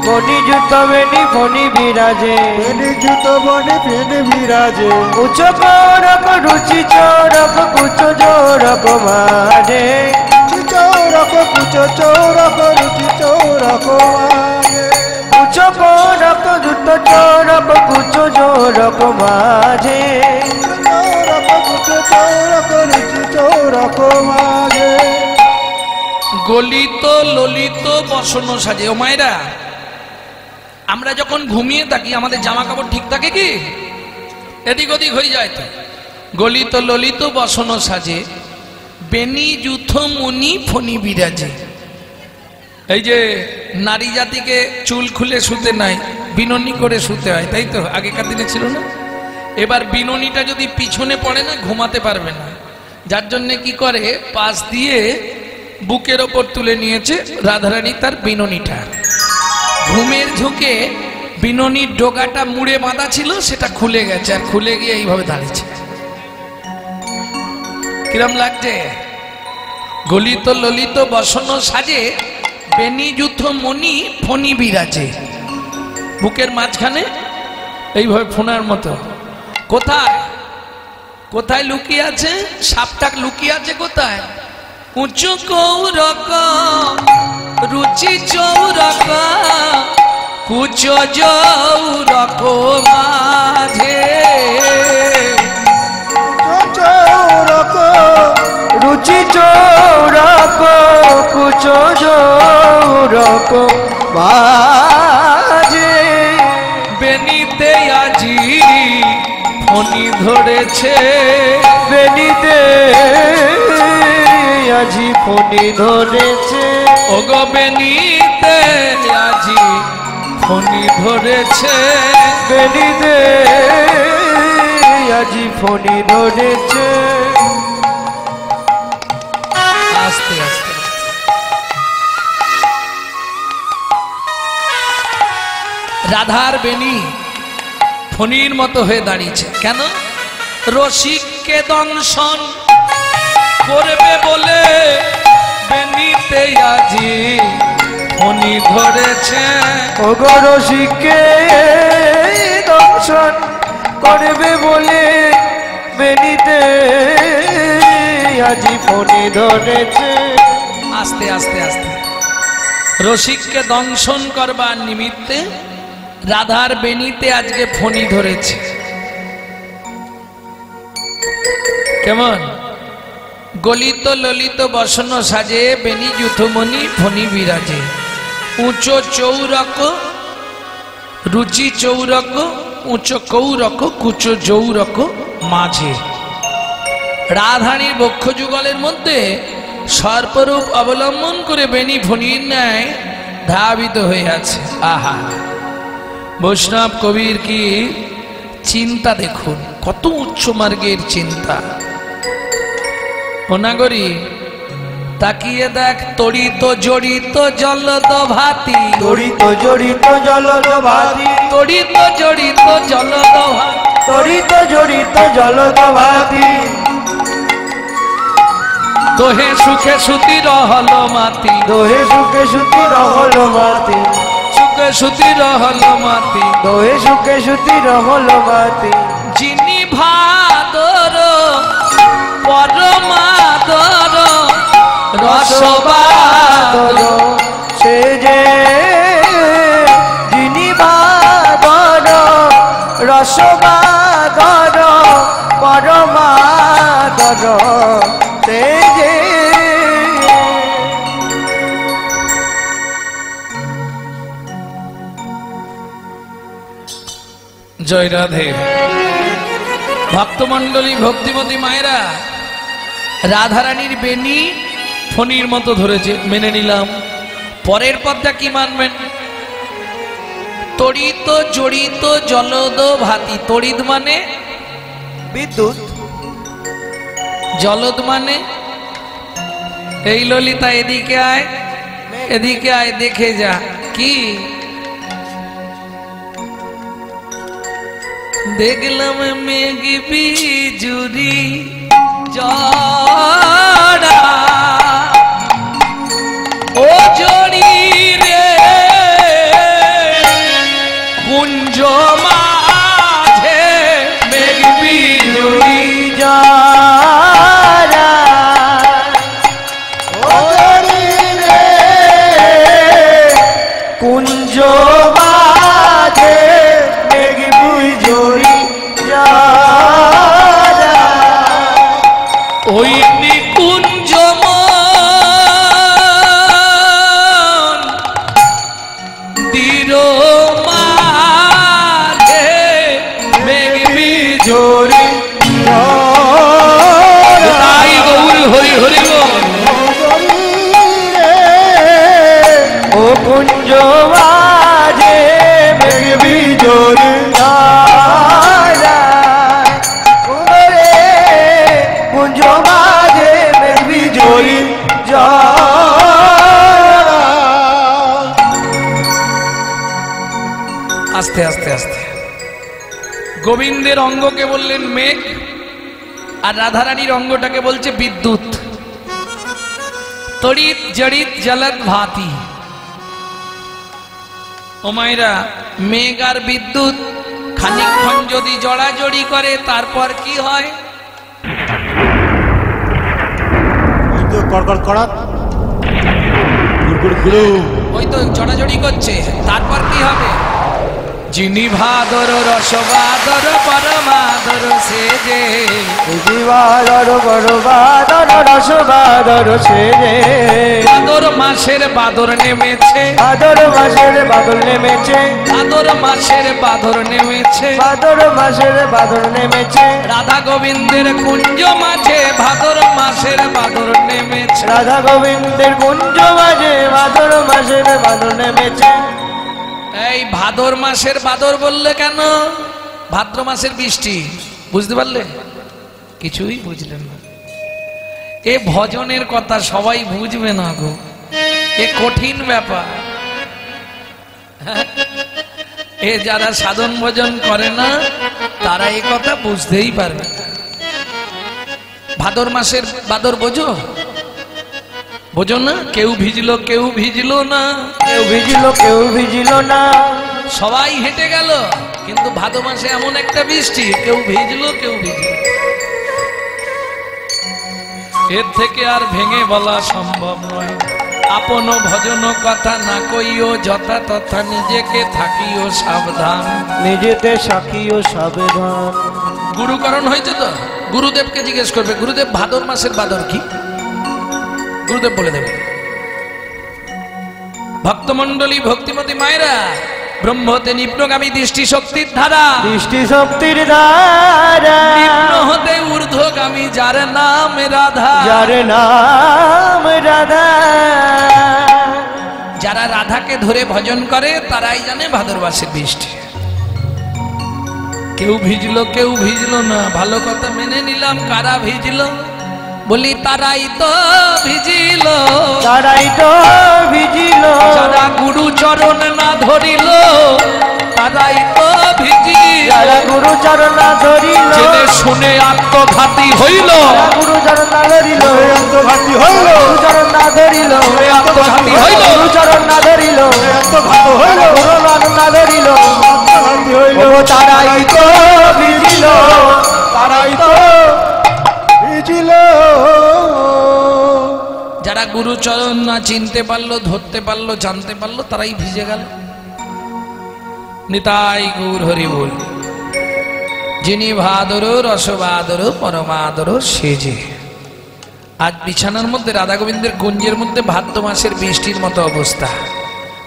ফণি জুত বেনি ফণি বিরাজে, বেনি জুত বনি ফেনি বিরাজে, উচ্চ করক রুচি চরক কুচ জোরক মাঝে, চৌরক কুচ চৌরক রুচি চৌরক মাঝে, উচ্চ করক জুত চরক কুচ জোরক মাঝে, চৌরক কুচ চৌরক রুচি চৌরক মাঝে। গলিত ললিত বসন সাজে। ও মায়েরা, আমরা যখন ঘুমিয়ে থাকি আমাদের জামা কাপড় ঠিক থাকে কি? এদিক ওদিক হয়ে যায় তো। গলিত ললিত বসন সাজে, বেনি যুথ মুনি ফণি বিরাজে। এই যে নারী জাতিকে চুল খুলে শুতে নাই, বিননি করে শুতে হয়, তাই তো? আগেকার দিনে ছিল না? এবার বিননিটা যদি পিছনে পড়ে না, ঘুমাতে পারবে না। যার জন্য কি করে, পাশ দিয়ে বুকের ওপর তুলে নিয়েছে রাধারানী তার বিননিটা। ঘুমের ঝুঁকে বিননির ডোগাটা মুড়ে বাঁধা ছিল, সেটা খুলে গেছে, আর খুলে গিয়ে এইভাবে দাঁড়িয়েছে। কিরম লাগছে? গলিত ললিত বসন সাজে, বেনি যুথ মণি ফণি বিরাজে। বুকের মাঝখানে এইভাবে ফোনার মতো। কোথায় কোথায় লুকিয়ে আছে? সাপটা লুকিয়ে আছে কোথায়? উঁচু কৌরক রুচি চৌরক কুচ জৌরক মাঝে, চৌরক রুচি চৌরক কুচ জোরক মাঝে, বেনিতে আজি ফণি ধরেছে, বেনিতে আজি ফণি ধরেছে, ওগো বেনিতে আজি ফণি ধরেছে, বেনিতে আজি ফণি ধরেছে। আস্তে আস্তে রাধার বেনি ফণির মতো হয়ে দাঁড়িয়েছে। কেন? রসিককে দংশন করবে বলে বেনিতে আজি ফণি ধরেছে, ওগো রসিককে দংশন করবে বলে বেনিতে আজি ফণি ধরেছে। আস্তে আস্তে আস্তে রসিককে দংশন করবার নিমিত্তে রাধার বেনিতে আজকে ফণি ধরেছে। কেমন? গলিত ললিত বসন সাজে, বেনি যুথমণি ফণি বিরাজে। উঁচো চৌরক রুচি চৌরক উঁচো কৌরক কুচ জৌরক মাঝে। রাধারানীর বক্ষ যুগলের মধ্যে সর্পরূপ অবলম্বন করে বেনি ফণির ন্যায় ধাবিত হয়ে আছে। আহা, বৈষ্ণব কবির কি চিন্তা দেখুন, কত উচ্চ মার্গের চিন্তা। অনাগরী তাকিয়ে দেখ, তড়িত জড়িত জলদ ভাতি, তড়িত জড়িত জলদ ভাতি, তড়িত জড়িত জলদ ভাতি, তড়িত জড়িত জলদ ভাতি, তোহে সুখে সুতি রহল মাতি, দোহে সুখে সুতি রহল মাতি, সুখে সুতি রহল মাতি, দোহে সুখে সুতি রহল মাতি, যিনি ভাদর পরমাদর রসবাদর, সে যে যিনি বাদর রসবাদর পরমাদর, সে যে জয় রাধে। ভক্তমণ্ডলী, ভক্তিমতী মায়েরা, রাধারানীর বেনি ফণির মতো ধরেছে, মেনে নিলাম। পরের পদটা কি মানবেন? তড়িত জড়িত জলদ ভাতি। তড়িৎ মানে বিদ্যুৎ, জলদ মানে এই ললিতা, এদিকে আয়, এদিকে আয়, দেখে যা। কি দেখলাম? মেঘ বিজুরি জড়া, ও জড়ি রে মাঝে মেঘ বিজুলি যারা ওরে রে কুঞ্জ মাঝে মেঘ বিজুলি যারা ওই নিকুঞ্জ মন্দির মাঝে মেঘ বিজুলি তাই গৌর হরি হরি বল। ও কুঞ্জ মাঝে মেঘ বিজুলি যারা ওরে কুঞ্জ মাঝে মেঘ বিজুলি যারা আস্তে আস্তে আস্তে গোবিন্দের অঙ্গকে বললেন মেঘ, আর রাধারানীর অঙ্গটাকে বলছে বিদ্যুৎ। তড়িৎ জড়িত জলদ ভাতি। ও মায়েরা, মেঘ আর বিদ্যুৎ খানিকক্ষণ যদি জড়াজড়ি করে তারপর কি হয়? ওই তো কড়কড় কড়াত গুড়গুড় গুড়ু ওই তো জড়াজড়ি করছে, তারপর কি হবে? যিনি ভাদর রসবাদর পরমাদর সেজে জীবাদর বড়বাদর রসবাদর সেজে ভাদর মাসের বাদর নেমেছে, ভাদর মাসের বাদল নেমেছে, ভাদর মাসের বাদর নেমেছে, ভাদর মাসের বাদল নেমেছে, রাধা গোবিন্দের কুঞ্জ মাঝে ভাদর মাসের বাদর নেমেছে। রাধা গোবিন্দের কুঞ্জ মাঝে ভাদর মাসের বাদল নেমেছে। এই ভাদর মাসের বাদর বললে কেন? ভাদ্র মাসের বৃষ্টি, বুঝতে পারলে? কিছুই বুঝলেন না। এ ভজনের কথা সবাই বুঝবে না গো, এ কঠিন ব্যাপার। এ যারা সাধন ভজন করে না তারা এই কথা বুঝতেই পারবে না। ভাদর মাসের বাদর বোঝো? বোঝো না? কেউ ভিজলো কেউ ভিজলো না, কেউ ভিজিল কেউ ভিজিল না, সবাই হেঁটে গেল, কিন্তু ভাদর মাসে এমন একটা বৃষ্টি, কেউ ভিজলো কেউ ভিজলো। এর থেকে আর ভেঙে বলা সম্ভব নয়। আপন ভজন কথা না কইও, যথা তথা নিজেকে থাকিও সাবধান। নিজেতে সাক্ষীও সাবধান। গুরুকরণ হয়েছে তো, গুরুদেবকে জিজ্ঞেস করবে, গুরুদেব ভাদর মাসের বাদর কি? গুরুদেব বলে দেবে। ভক্তমন্ডলী, ভক্তিমতী মায়েরা, ব্রহ্মতে নিম্নগামী দৃষ্টি শক্তির ধারা, দৃষ্টি শক্তির দ্বারা নিম্ন হতে ঊর্ধ্বগামী যার নাম রাধা, যার নাম রাধা। যারা রাধাকে ধরে ভজন করে তারাই জানে ভাদর মাসের বৃষ্টি। কেউ ভিজলো কেউ ভিজলো না, ভালো কথা মেনে নিলাম। কারা ভিজলো? বলি তারাই তো ভিজিল, তারাই তো ভিজিল, যারা গুরু চরণ না ধরিল তারাই তো ভিজিল, যারা গুরু চরণ ধরিল, জেনে শুনে আত্মঘাতী হইল, গুরু চরণ ধরিল, আত্মঘাতী হইল, গুরু চরণ ধরিল, আত্মঘাতী হইল, গুরু চরণ ধরিল, আত্মঘাত হইল, গুরু চরণ ধরিল, আত্মঘাতী হইল, ও তারাই তো ভিজিল, তারাই তো ভিজিল। যারা গুরু চরণ না চিনতে পারলো, ধরতে পারলো, জানতে পারলো, তারাই ভিজে গেল। নিতাই গৌর হরি বল। যিনি ভাদর রসবাদর পরমাদর সেজে। আজ বিছানার মধ্যে রাধা গোবিন্দের কুঞ্জের মধ্যে ভাদ্র মাসের বৃষ্টির মতো অবস্থা।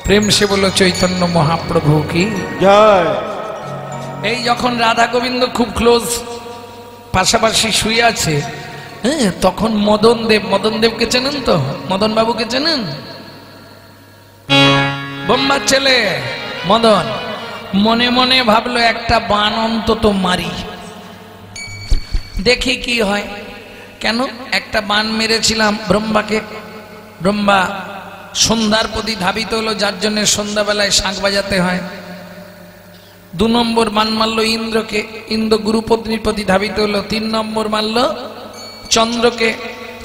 প্রেম সে বলল চৈতন্য মহাপ্রভু কি জয়। এই যখন রাধা গোবিন্দ খুব ক্লোজ পাশাপাশি শুয়ে আছে, হ্যাঁ, তখন মদন দেবকে চেনেন তো? মদন বাবুকে চেনেন? বোম্বার ছেলে মদন মনে মনে ভাবলো একটা বান অন্তত মারি, দেখি কি হয়। কেন? একটা বান মেরেছিলাম ব্রহ্মাকে, ব্রহ্মা সন্ধ্যার প্রতি ধাবিত হলো, যার জন্য সন্ধ্যাবেলায় শাঁখ বাজাতে হয়। 2 নম্বর বান মারল ইন্দ্রকে, ইন্দ্র গুরুপত্নীর প্রতি ধাবিত হলো। 3 নম্বর মারল চন্দ্রকে,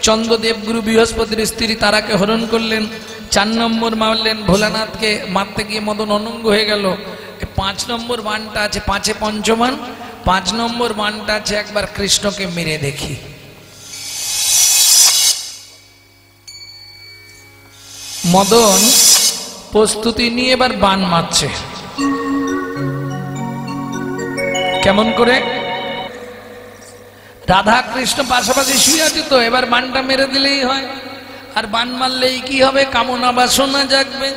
চন্দ্রদেব গুরু বৃহস্পতির স্ত্রী তারাকে হরণ করলেন। 4 নম্বর মারলেন ভোলানাথকে, মারতে গিয়ে মদন অনঙ্গ হয়ে গেল। 5 নম্বর বানটা আছে, 5-এ পঞ্চমান, 5 নম্বর বানটা আছে একবার কৃষ্ণকে মেরে দেখি। মদন প্রস্তুতি নিয়ে এবার বান মারছে। কেমন করে? রাধা কৃষ্ণ পাশাপাশি শুয়ে আছে তো, এবার বানটা মেরে দিলেই হয়। আর বান মারলেই কি হবে? কামনা বাসনা জাগবে।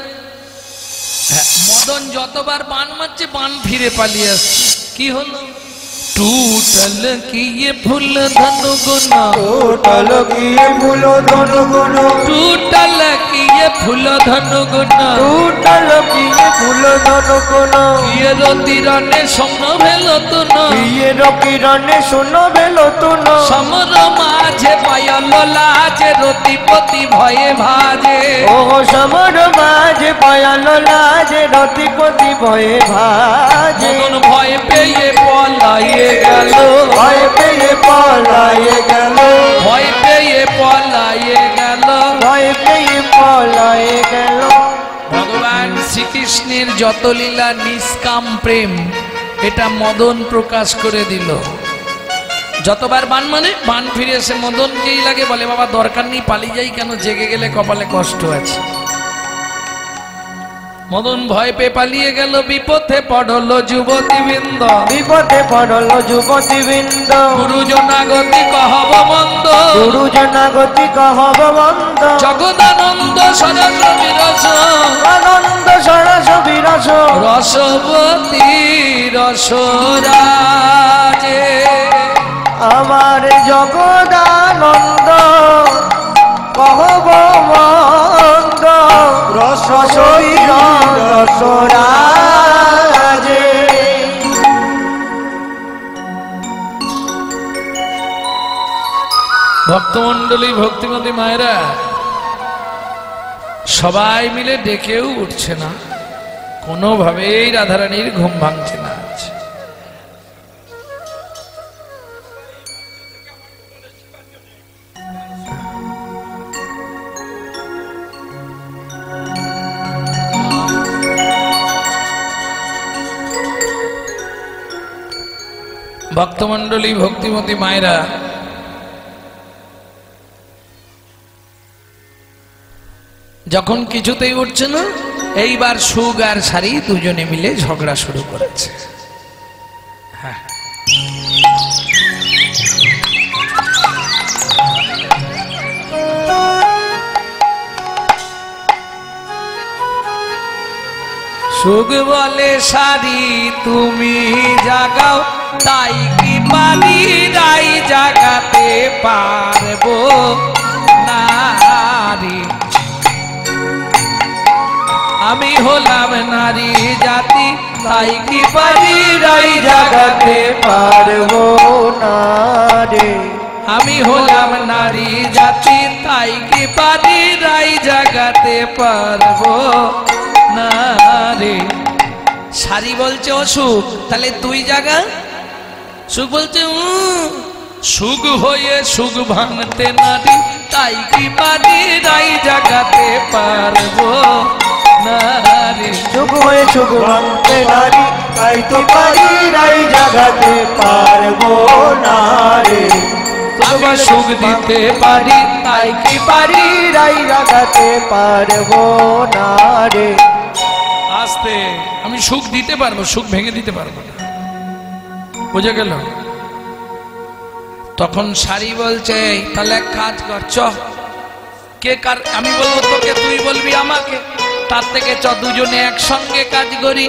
হ্যাঁ, মদন যতবার বান মারছে বান ফিরে পালিয়ে আসছে। কি হলো? टूटल किए फूल धनु गुण, टूटल किए फूल धनु गुण, टूटल किए फूल धनु गुण, टूटल किए फूल धनु गुण, किए रतिरने स्वप्न भेलो तुन, किए रतिरने स्वप्न भेलो तुन, समर माझे पायल लाजे रतिपति भये भाजे, ओ समर माझे पायल लाजे रतिपति भये भाजे। मदन भय पेये पलाये গেল, ভয় পেয়ে পলায়ে গেল, ভয় পেয়ে পলায়ে গেল, ভয় পেয়ে পলায়ে গেল। ভগবান শ্রীকৃষ্ণের যত লীলা নিষ্কাম প্রেম, এটা মদন প্রকাশ করে দিল। যতবার বান মানে বান ফিরে এসে মদনকেই লাগে, বলে বাবা দরকার নেই, পালিয়ে যাই কেন, জেগে গেলে কপালে কষ্ট আছে। মদন ভয় পেয়ে পালিয়ে গেল, বিপথে পড়ল যুবতী বৃন্দ, বিপদে পড়ল যুবতী বৃন্দ, গুরুজনা গতি কহব মন্দ, গুরুজনা গতি কহব মন্দ, জগদানন্দ সরস বিরস, আনন্দ সরস বিরস, রসবতী রসরাজে, আমার জগদানন্দ কহব মন্দ, রস রসরাজে। ভক্তমন্ডলী ভক্তিমতী মায়েরা সবাই মিলে ডেকেও উঠছে না, কোনোভাবেই রাধারানীর ঘুম ভাঙছে না। ভক্তমন্ডলী ভক্তিমতী মায়েরা যখন কিছুতেই উঠছে না, এইবার সুগ আর সারি দুজনে মিলে ঝগড়া শুরু করেছে। হ্যাঁ, সুগ বলে সারি তুমি জাগাও, তাই কি পারি রাই জাগাতে পারবো নারী, আমি হলাম নারী জাতি, তাই কি পারি রাই জাগাতে পারবো না রে, আমি হলাম নারী জাতি, তাই কি পারি রাই জাগাতে পারবো না রে। সারি বলছে অসুখ, তাহলে তুই জাগা। সুখ বলছে সুখ হয়ে সুখ ভাঙতে নারী, তাই কি পারি রাই জাগাতে পারবো না রে। সুখ হয়ে সুখ ভাঙতে নারী, তাই তো পারি রাই জাগাতে পারবো না রে। আমি সুখ দিতে পারি, তাই কি পারি রাই জাগাতে পারবো না রে। আস্তে, আমি সুখ দিতে পারবো, সুখ ভেঙে দিতে পারবো না, বুঝে গেল? তখন সারি বলছে তাহলে এক কাজ কর, চ কে কার, আমি বলবো তোকে, তুই বলবি আমাকে, তার থেকে চ দুজনে একসঙ্গে কাজ করি।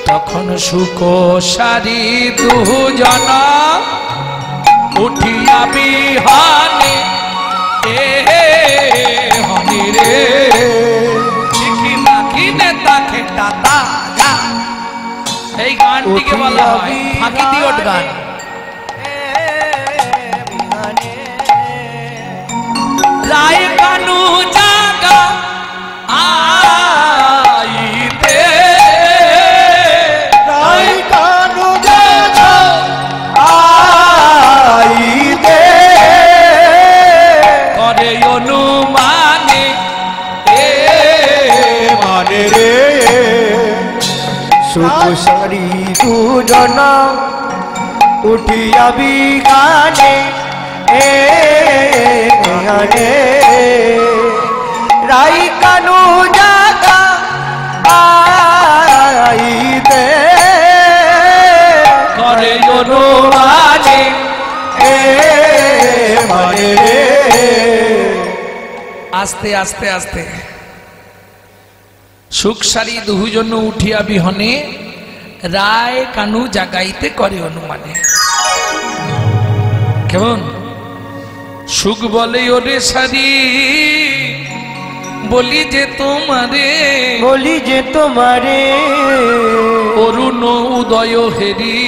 তখন সুখ সারি দুজনা উঠিয়া বিহানে, এ হনি রে লিখি না কিনে তাকে টাটা যা। এই গানটিকে বলা হয় ফাঁকি দিওট গান। রায় কানু জাগা আইতে, রাই কানু জাগা আইতে, করে অনুমানে, এ মানে রে সুখ সারি দুজন উঠিয়া বিগানে গানে রাই কানু জাগা আইতে করে অনুমানে মানে আস্তে আস্তে আস্তে সুখ সারি দুজন উঠিয়া বিহনে রায় কানু জাগাইতে করে অনুমানে। কেমন সুখ বলে ওরে সারি বলি যে তোমারে অরুণ উদয় হেরি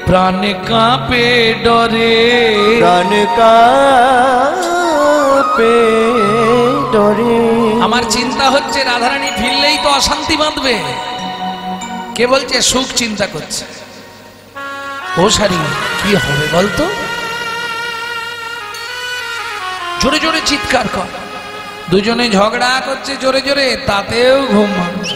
প্রাণে কাঁপে ডরে প্রাণ কাঁপে ডরে। আমার চিন্তা হচ্ছে রাধারানী ফিরলেই তো অশান্তি বাঁধবে। কে বলছে সুখ চিন্তা করছে? ও সারি কি হবে বলতো? জোরে জোরে চিৎকার কর। দুজনে ঝগড়া করছে জোরে জোরে, তাতেও ঘুম ভাঙছে।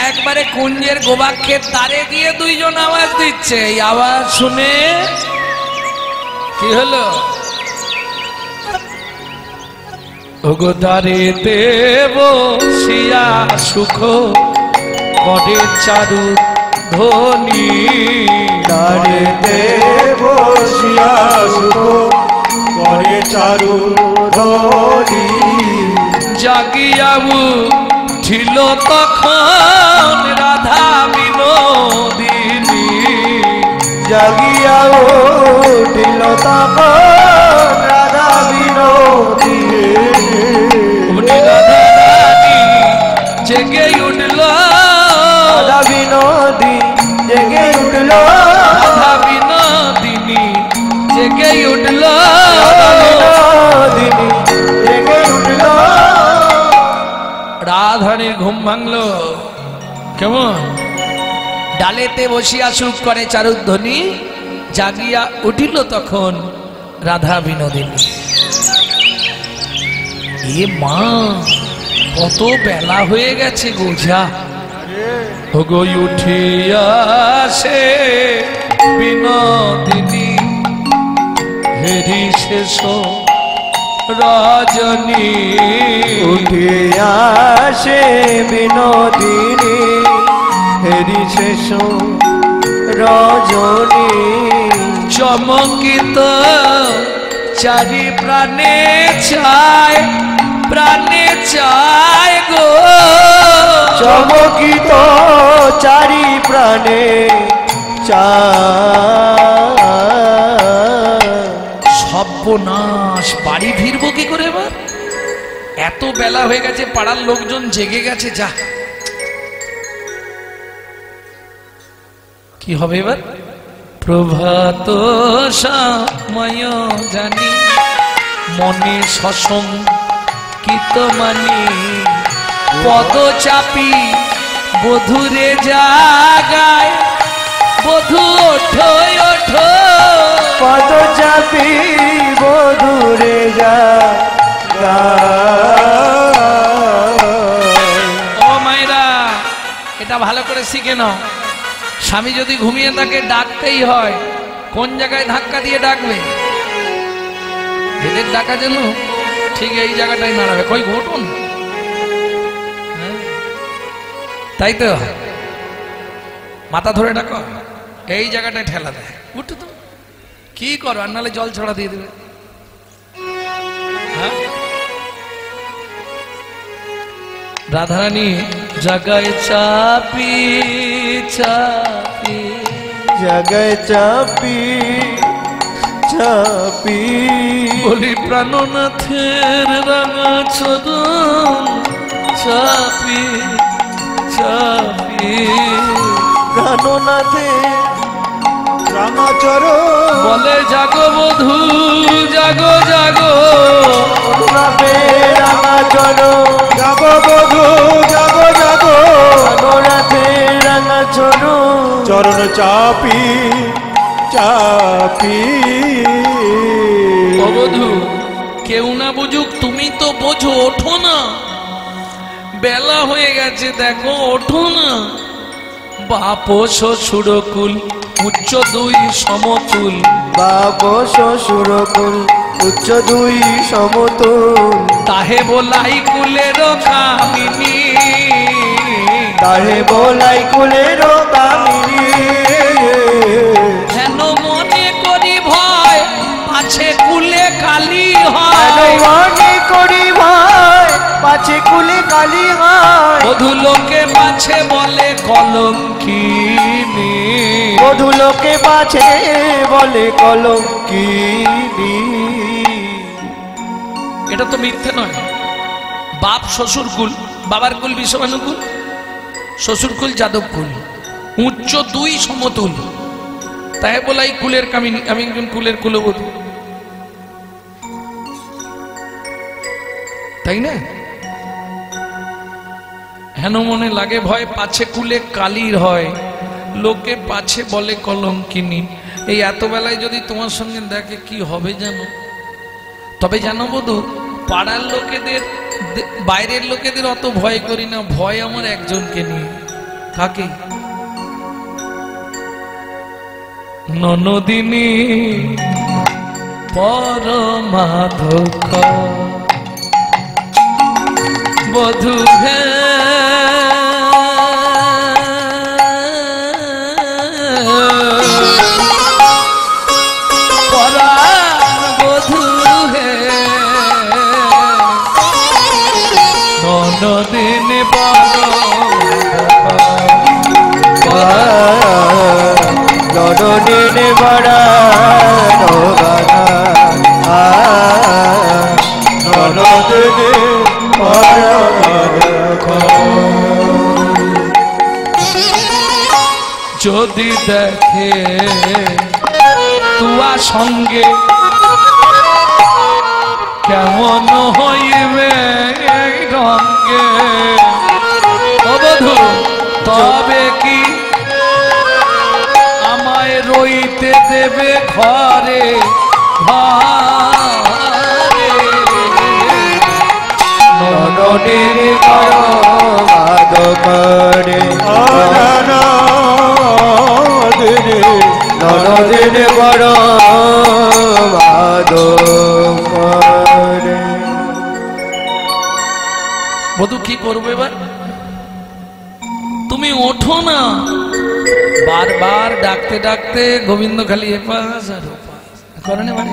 একবারে কুঞ্জের গোবাক্ষের তারে গিয়ে দুইজন আওয়াজ দিচ্ছে। এই আওয়াজ শুনে কি হলো? ওগো দ্বারে দেব শিয়া সুখ করে চারু ধ্বনি তারে দেব শিয়া সুখ করে চারু ধ্বনি জাগিয়াবু ছিল তখন রাধা বিনোদিনী জাগিয়া উঠিল তখন রাধা বিনোদিনী উনি রাধা রানী জেগে উঠল রাধা বিনোদিনী জেগে উঠল রাধা বিনোদিনী জেগে উঠল বিনোদিনী জেগে উঠল। রাধারানীর ঘুম ভাঙলো। কেমন? ডালেতে বসিয়া সুখ করে চারুধ্বনি জাগিয়া উঠিল তখন রাধা বিনোদিনী। এ মা, কত বেলা হয়ে গেছে গোঝা। গো উঠিয়া সে বিনোদিনী হেরি শেষ রজনী উঠিয়া সে বিনোদিনী হেরি শেষ রজনী চমকিত চারি প্রাণে চায় গো চমকিত চারি প্রাণে সর্বনাশ, বাড়ি ফিরবো কি করে এবার? এত বেলা হয়ে গেছে, পাড়ার লোকজন জেগে গেছে। যা, কি হবে এবার? প্রভাত সময় জানি মনে সশঙ্কিত মানি পদ চাপি বধুরে জাগায় বধু ওঠো ওঠো পদ চাপি বধুরে যা ও মায়েরা, এটা ভালো করে শিখে নাও। স্বামী যদি ঘুমিয়ে থাকে ডাকতেই হয়। কোন জায়গায় ধাক্কা দিয়ে ডাকবে? এদের ডাকা যেন ঠিক এই জায়গাটাই নাড়াবে। কই ঘটুন, তাই তো মাথা ধরে ডাকো, এই জায়গাটায় ঠেলা দেয়। উঠো তো, কি করো? আর নাহলে জল ছড়া দিয়ে দেবে। হ্যাঁ, রাধারানী জাগায় চাপি চাপি জগায় চাপি চাপি বলি প্রাণনাথের রাঙা চরণ চাপি চাপি প্রাণনাথে রামাচর বলে জাগো বধূ জাগো জাগো অনুরাপে রাঙাচর জাগো বধূ জাগো জাগো অনুরাধে রাঙাচর চরণ চাপি চাপি ও বধূ কেউ না বুঝুক, তুমি তো বোঝো, ওঠো না, বেলা হয়ে গেছে, দেখো ওঠো না। বাপ শ্বশুরকুল উচ্চ দুই সমতুল, বাপ শ্বশুরকুল উচ্চ দুই সমতুল, তাহে বলাই কুলের কামিনী, তাহে বলাই কুলের কামিনী। হেন মনে করি ভয়, পাছে কুলে কালী হয়, মনে করি ভয়, পাছে কুলে কালী হয়। বধূ লোকে পাছে বলে কলঙ্কিনী, বধূ লোকে পাছে বলে কলঙ্কিনী। এটা তো মিথ্যে নয়। বাপ শ্বশুর কুল, বাবার কুল বিষবানুকুল, শ্বশুর কুল যাদব কুল, উচ্চ দুই সমতুল, তাই বলাই কুলের কামিনী, আমি একজন কুলের কুলবধূ, তাই না? হেন মনে লাগে ভয়, পাছে কুলে কালীর হয়, লোকে পাছে বলে কলঙ্কিনী। এই এত বেলায় যদি তোমার সঙ্গে দেখে কি হবে জানো? তবে জানো বধূ, পাড়ার লোকেদের, বাইরের লোকেদের অত ভয় করি না, ভয় আমার একজনকে নিয়ে। কাকে? ননদিনী পরমাধক বধূ হে, ননদিন ননদিন বড়া যদি দেখে তুয়া সঙ্গে কেমন হইবে রঙ্গে, ও বধূ তবে কি আমায় রইতে দেবে ঘরে ঘরে? ননদিন করে ননদিন বড় করে। বধূ কি করবে এবার? তুমি ওঠো না, বারবার ডাকতে ডাকতে গোবিন্দ খালি এপাশ আর ওপাশ করে না। মানে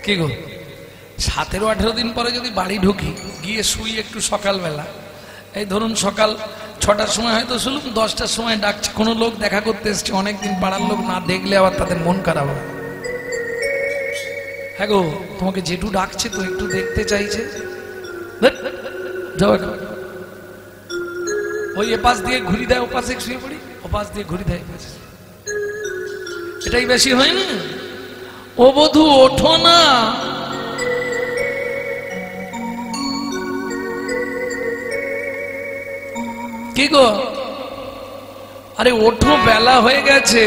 কি গো, 17-18 দিন পরে যদি বাড়ি ঢুকি, গিয়ে শুই একটু সকালবেলা, এই ধরুন সকাল 6টার সময় হয়তো শুনলাম, 10টার সময় ডাকছে, কোনো লোক দেখা করতে এসছে, অনেকদিন পাড়ার লোক না দেখলে আবার তাদের মন খারাপ হয়। হ্যাঁ গো, তোমাকে জেঠু ডাকছে তো, একটু দেখতে চাইছে, যাও এখন। ওই এপাশ দিয়ে ঘুরি দেয়, ওপাশে শুয়ে পড়ি, ওপাশ দিয়ে ঘুরি দেয়, এটাই বেশি হয় না? ও বধূ ওঠো না, কি গো, আরে ওঠো, বেলা হয়ে গেছে।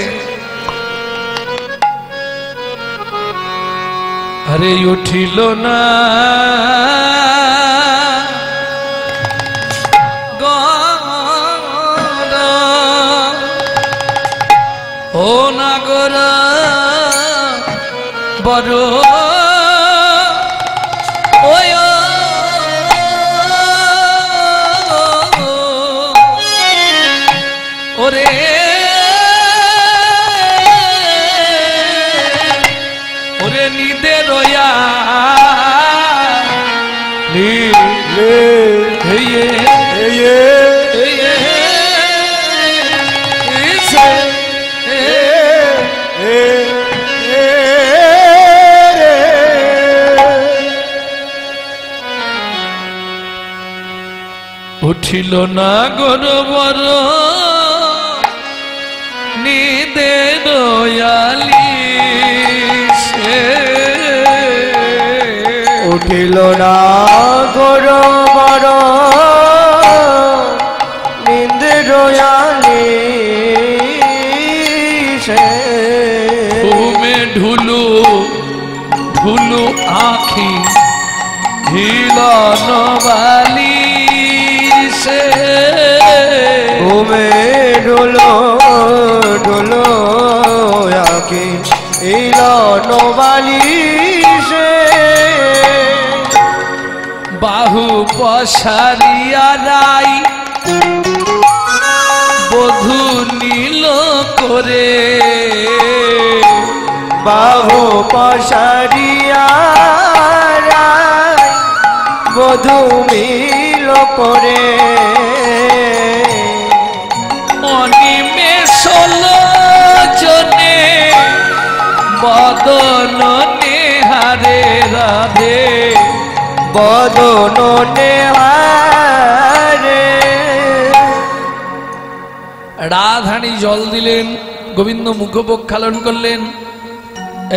আরে উঠিল না ও নাগর বড় ওয় ওরে ওরে নিদে রয়া উঠিল না গরবর নিদে দয়ালি সে উঠিল না গরবর নিদে দয়ালি সে ঘুমে ঢুলু আখি হিলন বালিশে ঘুমে ডোলো ডোলো আঁকি ইলন বালিশে বাহু পশারিয়া রাই বধূ নীল করে বাহু পশারিয়া রাই বধূ মিল করে অনিমেষ লোচনে বদন নেহারে রাধে বদন নেহারে রাধারানী জল দিলেন, গোবিন্দ মুখ প্রক্ষালন করলেন।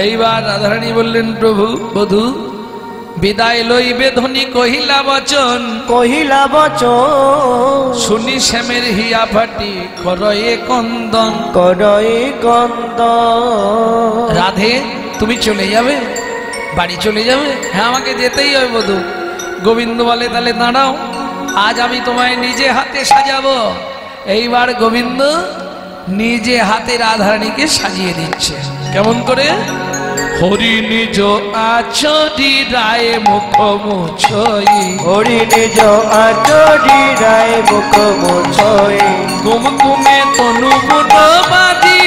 এইবার রাধারানী বললেন, প্রভু বধূ বিদায় লইবে ধ্বনি কহিলা বচন, কহিলা বচন শুনি শ্যামের হিয়া ফাটি করয়ে কন্দন। করই কন্দ রাধে তুমি চলে যাবে, বাড়ি চলে যাবে? হ্যাঁ আমাকে যেতেই হবে বধূ। গোবিন্দ বলে তাহলে দাঁড়াও, আজ আমি তোমায় নিজে হাতে সাজাবো। এইবার গোবিন্দ নিজে হাতে রাধারানীকে সাজিয়ে দিচ্ছে। কেমন করে? হরি নিজ আচরি রায় মুখ মুছই, হরি নিজ আচরি রায় মুখ মুছই কুমকুমে তনু গুণ মাঝি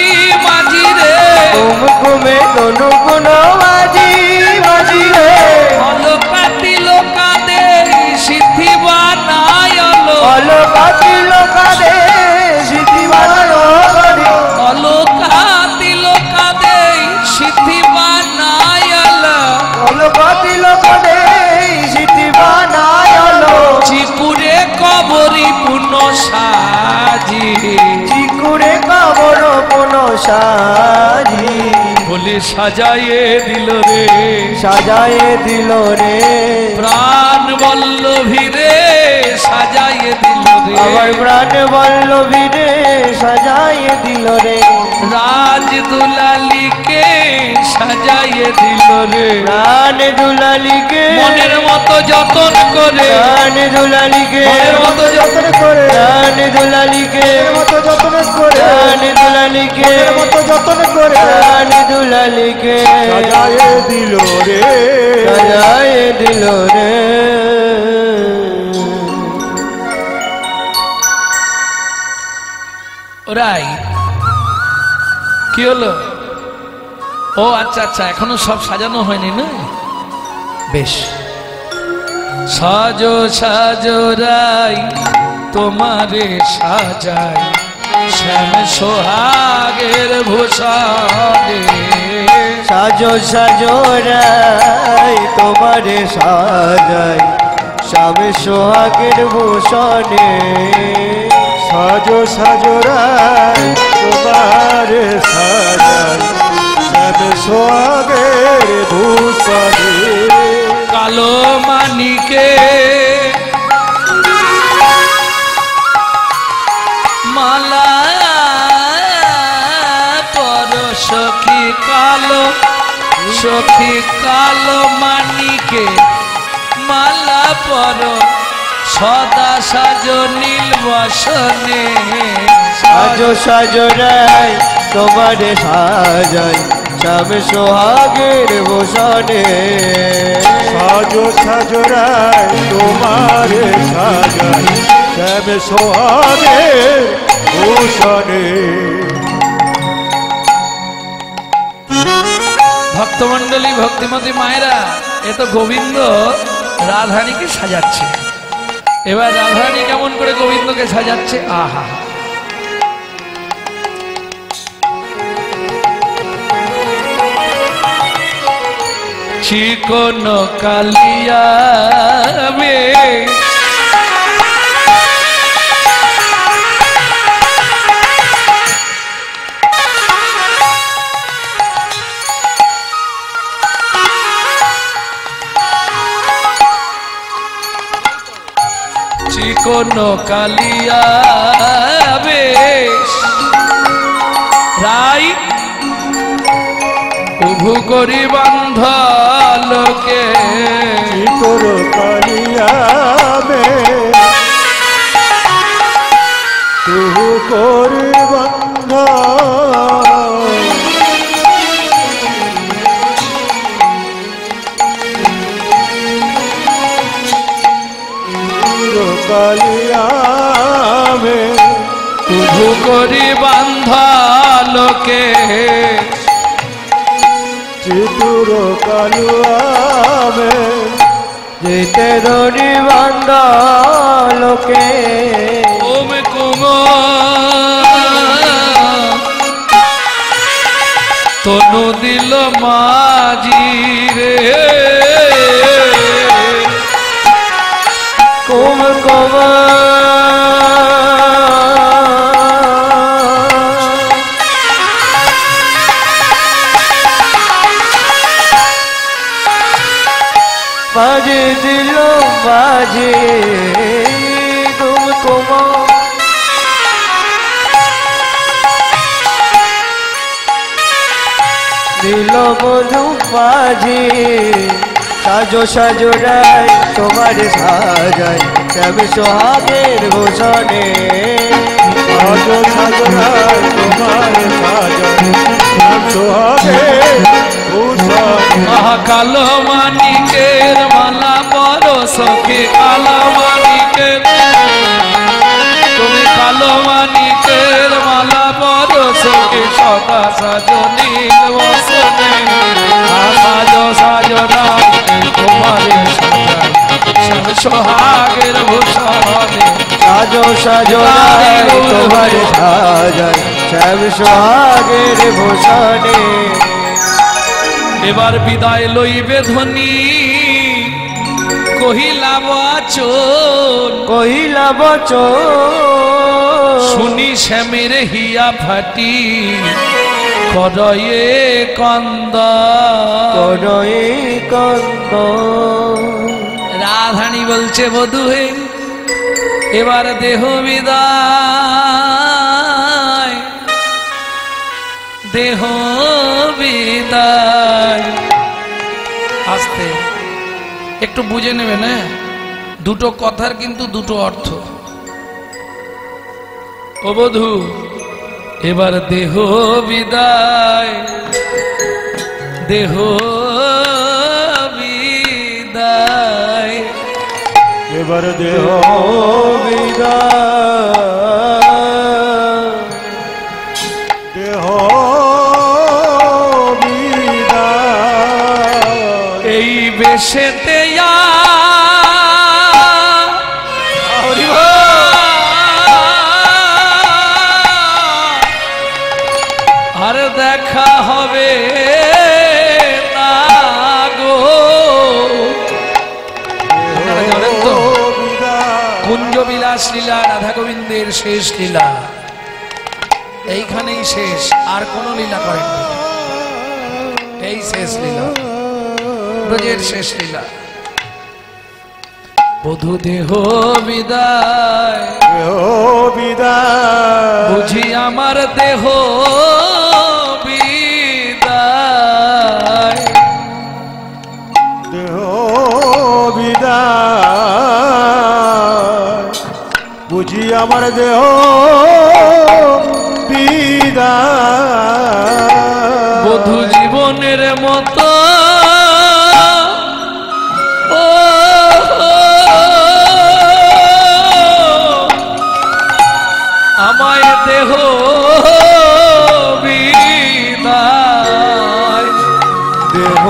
মাঝি রে, কুমকুমে তনু গুণ মাঝি মাঝি রে অলকাতি লোকাদে সিদ্ধি বানায়লো, অলকাতি লোকাদে সিদ্ধি বানায়লো অলকাতি লোকাদে সিদ্ধি বানায়লো, অলকাতি লোকাদে সিদ্ধি বানায়লো চিকুরে কবরি পুন সাজি, চিকুরে কবর পুন সাজি বলে সাজায়ে দিল রে, সাজায়ে দিল রে প্রাণ বল্লভী রে সাজায়ে দিল রে, আমার প্রাণ বল্লভী রে সাজায়ে দিল রে রাজ দুলালিকে সাজায়ে দিল রে, প্রাণ দুলালিকে মনের মতো যতন করে, প্রাণ দুলালিকে মনের মতো যতন করে প্রাণ দুলালিকে মতো যতন করে প্রাণ দুলালিকে মতো যতন করে প্রাণ দুলালিকে সাজায়ে দিল রে সাজায়ে দিল রে ওরাই কি হলো? ও আচ্ছা আচ্ছা, এখনো সব সাজানো হয়নি না? বেশ, সাজো সাজো রাই তোমারে সাজাই শ্যাম সোহাগের ভূষণে, সাজো সাজো রাই তোমারে সাজাই শ্যাম সোহাগের ভূষণে সাজো সাজো রায় তোমার সাজাই সব সোহাগের ভূষণে, কালো মানিকে মালা পর সখী কালো, সখী কালো মানিকে মালা পর সদা সাজো নীল বসনে, সাজো সাজো রাই তোমারে সাজাই শ্যাম সোহাগের ভূষণে সাজো সাজো রায় তোমার সাজাই সব সোহাগের ভূষণে। ভক্তমণ্ডলী ভক্তিমতী মায়েরা, এ তো গোবিন্দ রাধারানীকে সাজাচ্ছে। এবার রাধারানী কেমন করে গোবিন্দকে সাজাচ্ছে? আহা, চিকন কালিয়া বে চিকন কালিয়া বেশ রাই উভ বধু করি বান্ধ লোকে তোর কালিয়া মে তু করি বন্ধ কালিয়া মে বধু করি বান্ধ লোকে চিতুর কালুয়া মে যেতে ধরি বান্ধা লোকে ওম কুম তনু দিল মাঝি রে কুম কুম বাজে দিল বাজে কুম কুম দিল বধু বাজে সাজো সাজো রায় তোমার সাজাই শ্যাম সোহাগের ভূষণে সাজো সাজনায় তোমার সাজাই শ্যাম সোহাগের ভূষণ কালো মানিকের মালা পরশকে কালো মানিকের তুমি কালো মানিকের মালা পরশকে সদা সাজো নীল বসনে সাজো সাজো রায় তোমার সাজাই শ্যাম সোহাগের ভূষণে সাজো সাজো রায় তোমার সাজাই শ্যাম সোহাগের ভূষণে এবার বিদায় লইবে ধ্বনি কহিলা বচন কহিলা বচন শুনি শ্যামের হিয়া ফাটি করয়ে কন্দ করয়ে কন্দ রাধানী বলছে বধূ হে এবার দেহ বিদায় দেহ বিদায় আস্তে একটু বুঝে নেবেন হ্যাঁ দুটো কথার কিন্তু দুটো অর্থ ও বধূ এবার দেহ বিদায় দেহ বিদায় এবার দেহ বিদায় দেহ বিদায় এই বেশেতে আর দেখা হবে না গো আপনারা জানেন তো কুঞ্জ বিলাস লীলা রাধা গোবিন্দের শেষ লীলা এইখানেই শেষ আর কোন লীলা করেননি এই শেষ লীলা ব্রজের শেষ লীলা বধূ দেহ বিদায় দেহ বিদায় বুঝি আমার দেহ বিদায় দেহ বিদায় বুঝি আমার দেহ বিদায় বধূ জীবনের মতো ও আমায় দেহ বিদায় দেহ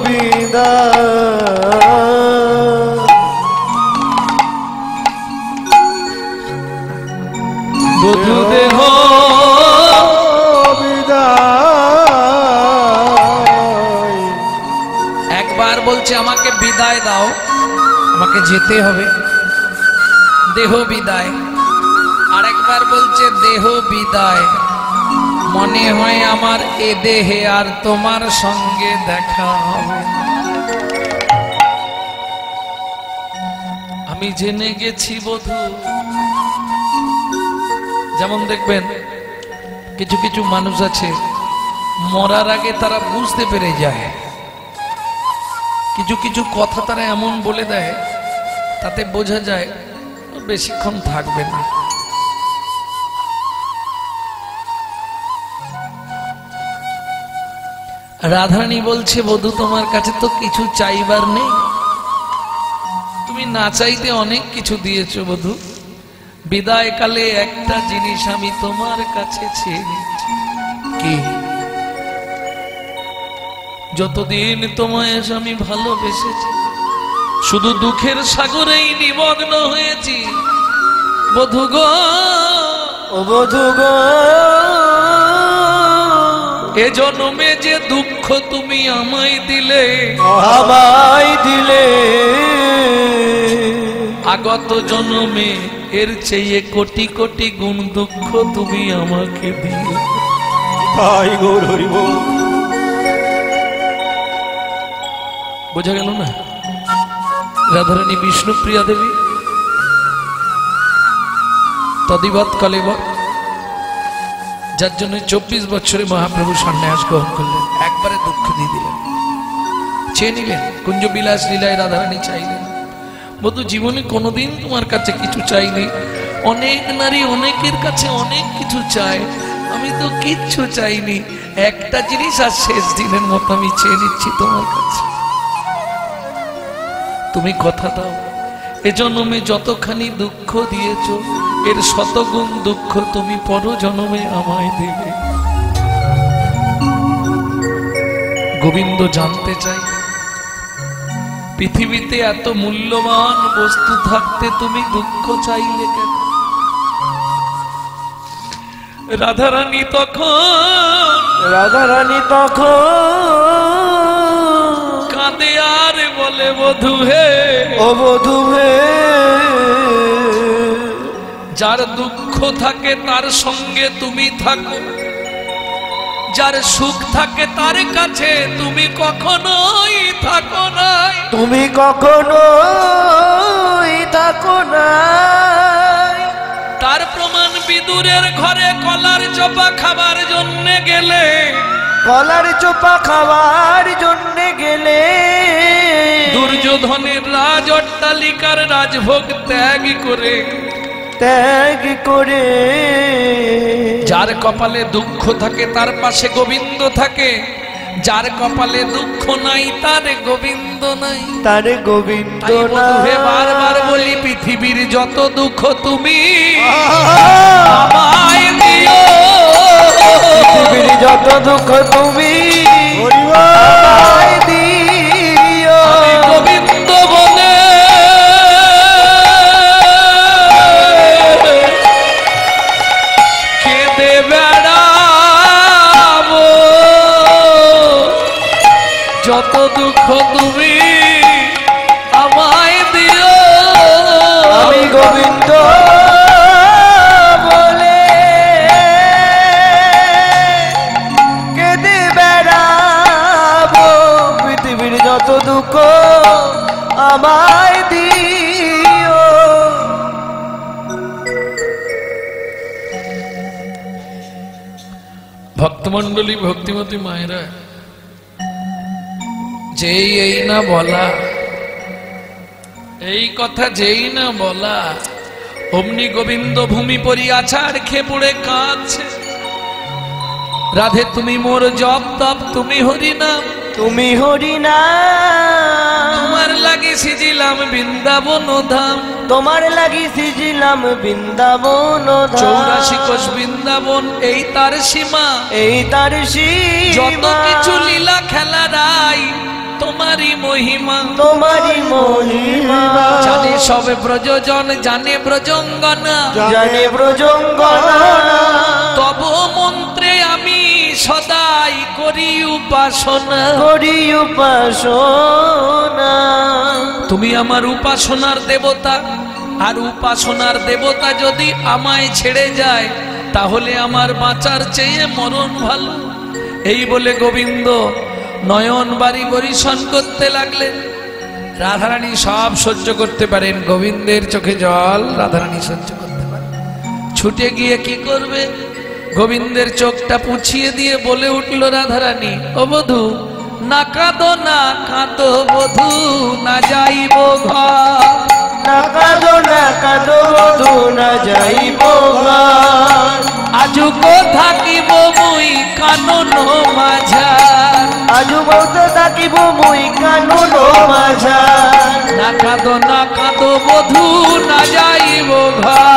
বিদায় বধূ দেহ বিদায় একবার বলছে আমাকে বিদায় দাও আমাকে যেতে হবে দেহ বিদায় আরেকবার বলছে দেহ বিদায় মনে হয় আমার এ দেহে আর তোমার সঙ্গে দেখা হবে না। আমি জেনে গেছি বধূ যেমন দেখবেন কিছু কিছু মানুষ আছে মরার আগে তারা বুঝতে পেরে যায়। কিছু কিছু কথা তারা এমন বলে দেয়, তাতে বোঝা যায় বেশিক্ষণ থাকবে না। রাধারানী বলছে, বধূ তোমার কাছে তো কিছু চাইবার নেই, তুমি না চাইতে অনেক কিছু দিয়েছো বধূ। বিদায়কালে একটা জিনিস আমি তোমার কাছে চেয়ে নিচ্ছি। কি? যতদিন তোমায় আমি ভালোবেসেছি, শুধু দুঃখের সাগরেই নিমগ্ন হয়েছি বধূ গো। ও বধূ গো, এ জন্মে যে দুঃখ তুমি আমায় দিলে, আমায় দিলে, আগত জন্মে এর চেয়ে কোটি কোটি গুণ দুঃখ তুমি আমাকে দিলে। তাই গৌর হরি বল। বোঝা গেল না? রাধারানী বিষ্ণুপ্রিয়া দেবী তদিবৎ কলেবৎ, যার জন্য 24 বছরে মহাপ্রভু সন্ন্যাস গ্রহণ করলেন, একবারে দুঃখ দিয়ে দিলেন, চেয়ে নিলেন। কুঞ্জবিলাস লীলায় রাধারানী চাইলেন, বধূ জীবনে কোনোদিন তোমার কাছে কিছু চাইনি। অনেক নারী অনেকের কাছে অনেক কিছু চায়, আমি তো কিচ্ছু চাইনি। একটা জিনিস আর শেষ দিনের মতো আমি চেয়ে নিচ্ছি তোমার কাছে, তুমি কথা দাও এজন্মে যতখানি দুঃখ দিয়েছ এর শতগুণ দুঃখ তুমি পরজন্মে আমায় দেবে। গোবিন্দ জানতে চাই, পৃথিবীতে এত মূল্যবান বস্তু থাকতে তুমি দুঃখ চাইলে কেন? রাধারানী তখন কাঁদে আর বলে, বধূ হে, ও বধূ হে, যার দুঃখ থাকে তার সঙ্গে তুমি থাকো, যার সুখ থাকে তার কাছে তুমি কখনোই থাকো না, তুমি কখনোই থাকো না। তার প্রমাণ বিদুরের ঘরে কলার চোপা খাবার জন্য গেলে, কলার চোপা খাওয়ার জন্য গেলে, দুর্যোধনের রাজ অট্টালিকার রাজভোগ ত্যাগ করে, যার কপালে দুঃখ থাকে তার পাশে গোবিন্দ থাকে, যার কপালে দুঃখ নাই তার গোবিন্দ নাই, তার গোবিন্দ তাই বধূ নাই। বারবার বলি, পৃথিবীর যত দুঃখ তুমি আমায় দিও, পৃথিবীর যত দুঃখ তুমি আমায় দিও। আমি গোবিন্দ বলে কেঁদে বেড়াবো, যত দুঃখ তুমি আমায় দিও। আমি গোবিন্দ বলে কেঁদে বেড়াবো, পৃথিবীর যত দুঃখ আমায় দিও। ভক্তমণ্ডলী, ভক্তিমতী মায়েরা, যেই এই না বলা, এই কথা যেই না বলা, অমনি গোবিন্দ ভূমি পরি আছাড় খেয়ে পড়ে কাঁদছে। রাধে তুমি মোর জপ তপ, তুমি হরি নাম, তুমি হরি না, তোমার লাগি সিজিলাম বৃন্দাবন ধাম, তোমার লাগি সিজিলাম বৃন্দাবন ধাম। 84 কোষ বৃন্দাবন এই তার সীমা, এই তার যত সীমা, কিছু লীলা খেলা রাই তোমারই মহিমা, তোমারই মহিমা। জানে সবে ব্রজজন, জানে ব্রজঙ্গনা, জানে ব্রজঙ্গনা, তব মন্ত্রে আমি সদাই করি উপাসনা, করি উপাসনা। তুমি আমার উপাসনার দেবতা, আর উপাসনার দেবতা যদি আমায় ছেড়ে যায় তাহলে আমার বাঁচার চেয়ে মরণ ভালো। এই বলে গোবিন্দ নয়ন বাড়ি বরিশন করতে লাগলেন। রাধারানী সব সহ্য করতে পারেন, গোবিন্দের চোখে জল রাধারানী সহ্য করতে পারেন। ছুটে গিয়ে কি করবে? গোবিন্দের চোখ চোখটা পুছিয়ে দিয়ে বলে উঠল রাধারানী, ও বধূ না কাঁদো না কাঁদো বধূ, না যাইব ঘর। না কাঁদো বধূ, না যাইব ঘর। আজু থাকিব মুই কানন মাঝার, আজু বলতে থাকিব মুই কানন মাঝার। না কাঁদো বধূ, না যাইব ঘর।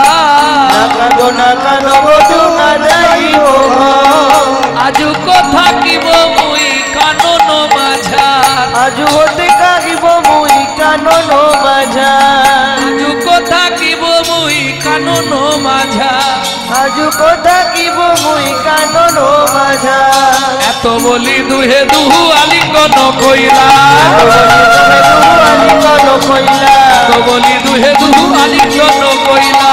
না কাঁদো বধূ, না যাইব ঘর। আজু থাকিব মুই কানন মাঝার, আজু হতে থাকিব মুই কানন মাঝার। আজু থাকিব মুই কানন মাঝার। আজু থাকিব মুই কানন মাঝার। এত বলি দুহে দুহু আলিঙ্গন কইলা, আলিঙ্গন কইলা। এত বলি দুহে দুহু আলিঙ্গন কইলা।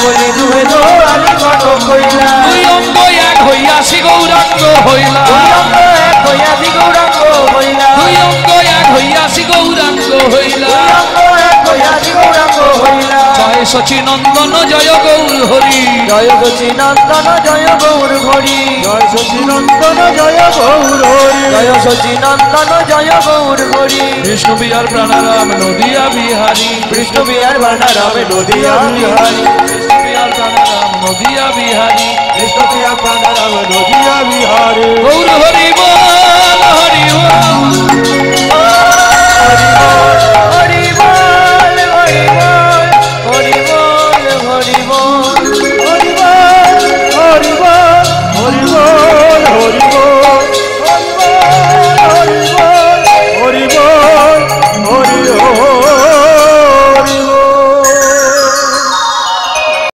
বলি দুহে দুহু আলিঙ্গন কইলা। দুই অঙ্গ এক হইয়াছি গৌরাঙ্গ হইলা, দুই অঙ্গ এক হইয়াছি গৌরাঙ্গ হইলা। দুই অঙ্গ এক হইয়াছি গৌরাঙ্গ হইলা। দুই অঙ্গ এক হইয়াছি গৌরাঙ্গ হইলা। জয় শচী নন্দন জয় গৌর হরি, জয় শচী নন্দন জয় গৌর হরি। জয় শচী নন্দন জয় গৌর হরি। জয় শচী নন্দন জয় গৌর হরি। বিষ্ণু বিহার প্রাণারাম নদিয়া বিহারী, কৃষ্ণ বিহার ভান্ডারামে নদিয়া বিহারী। বিষ্ণু বিহার প্রাণারাম নদিয়া বিহারী। কৃষ্ণ বিহার ভান্ডারামে নদিয়া বিহারী। গৌর হরি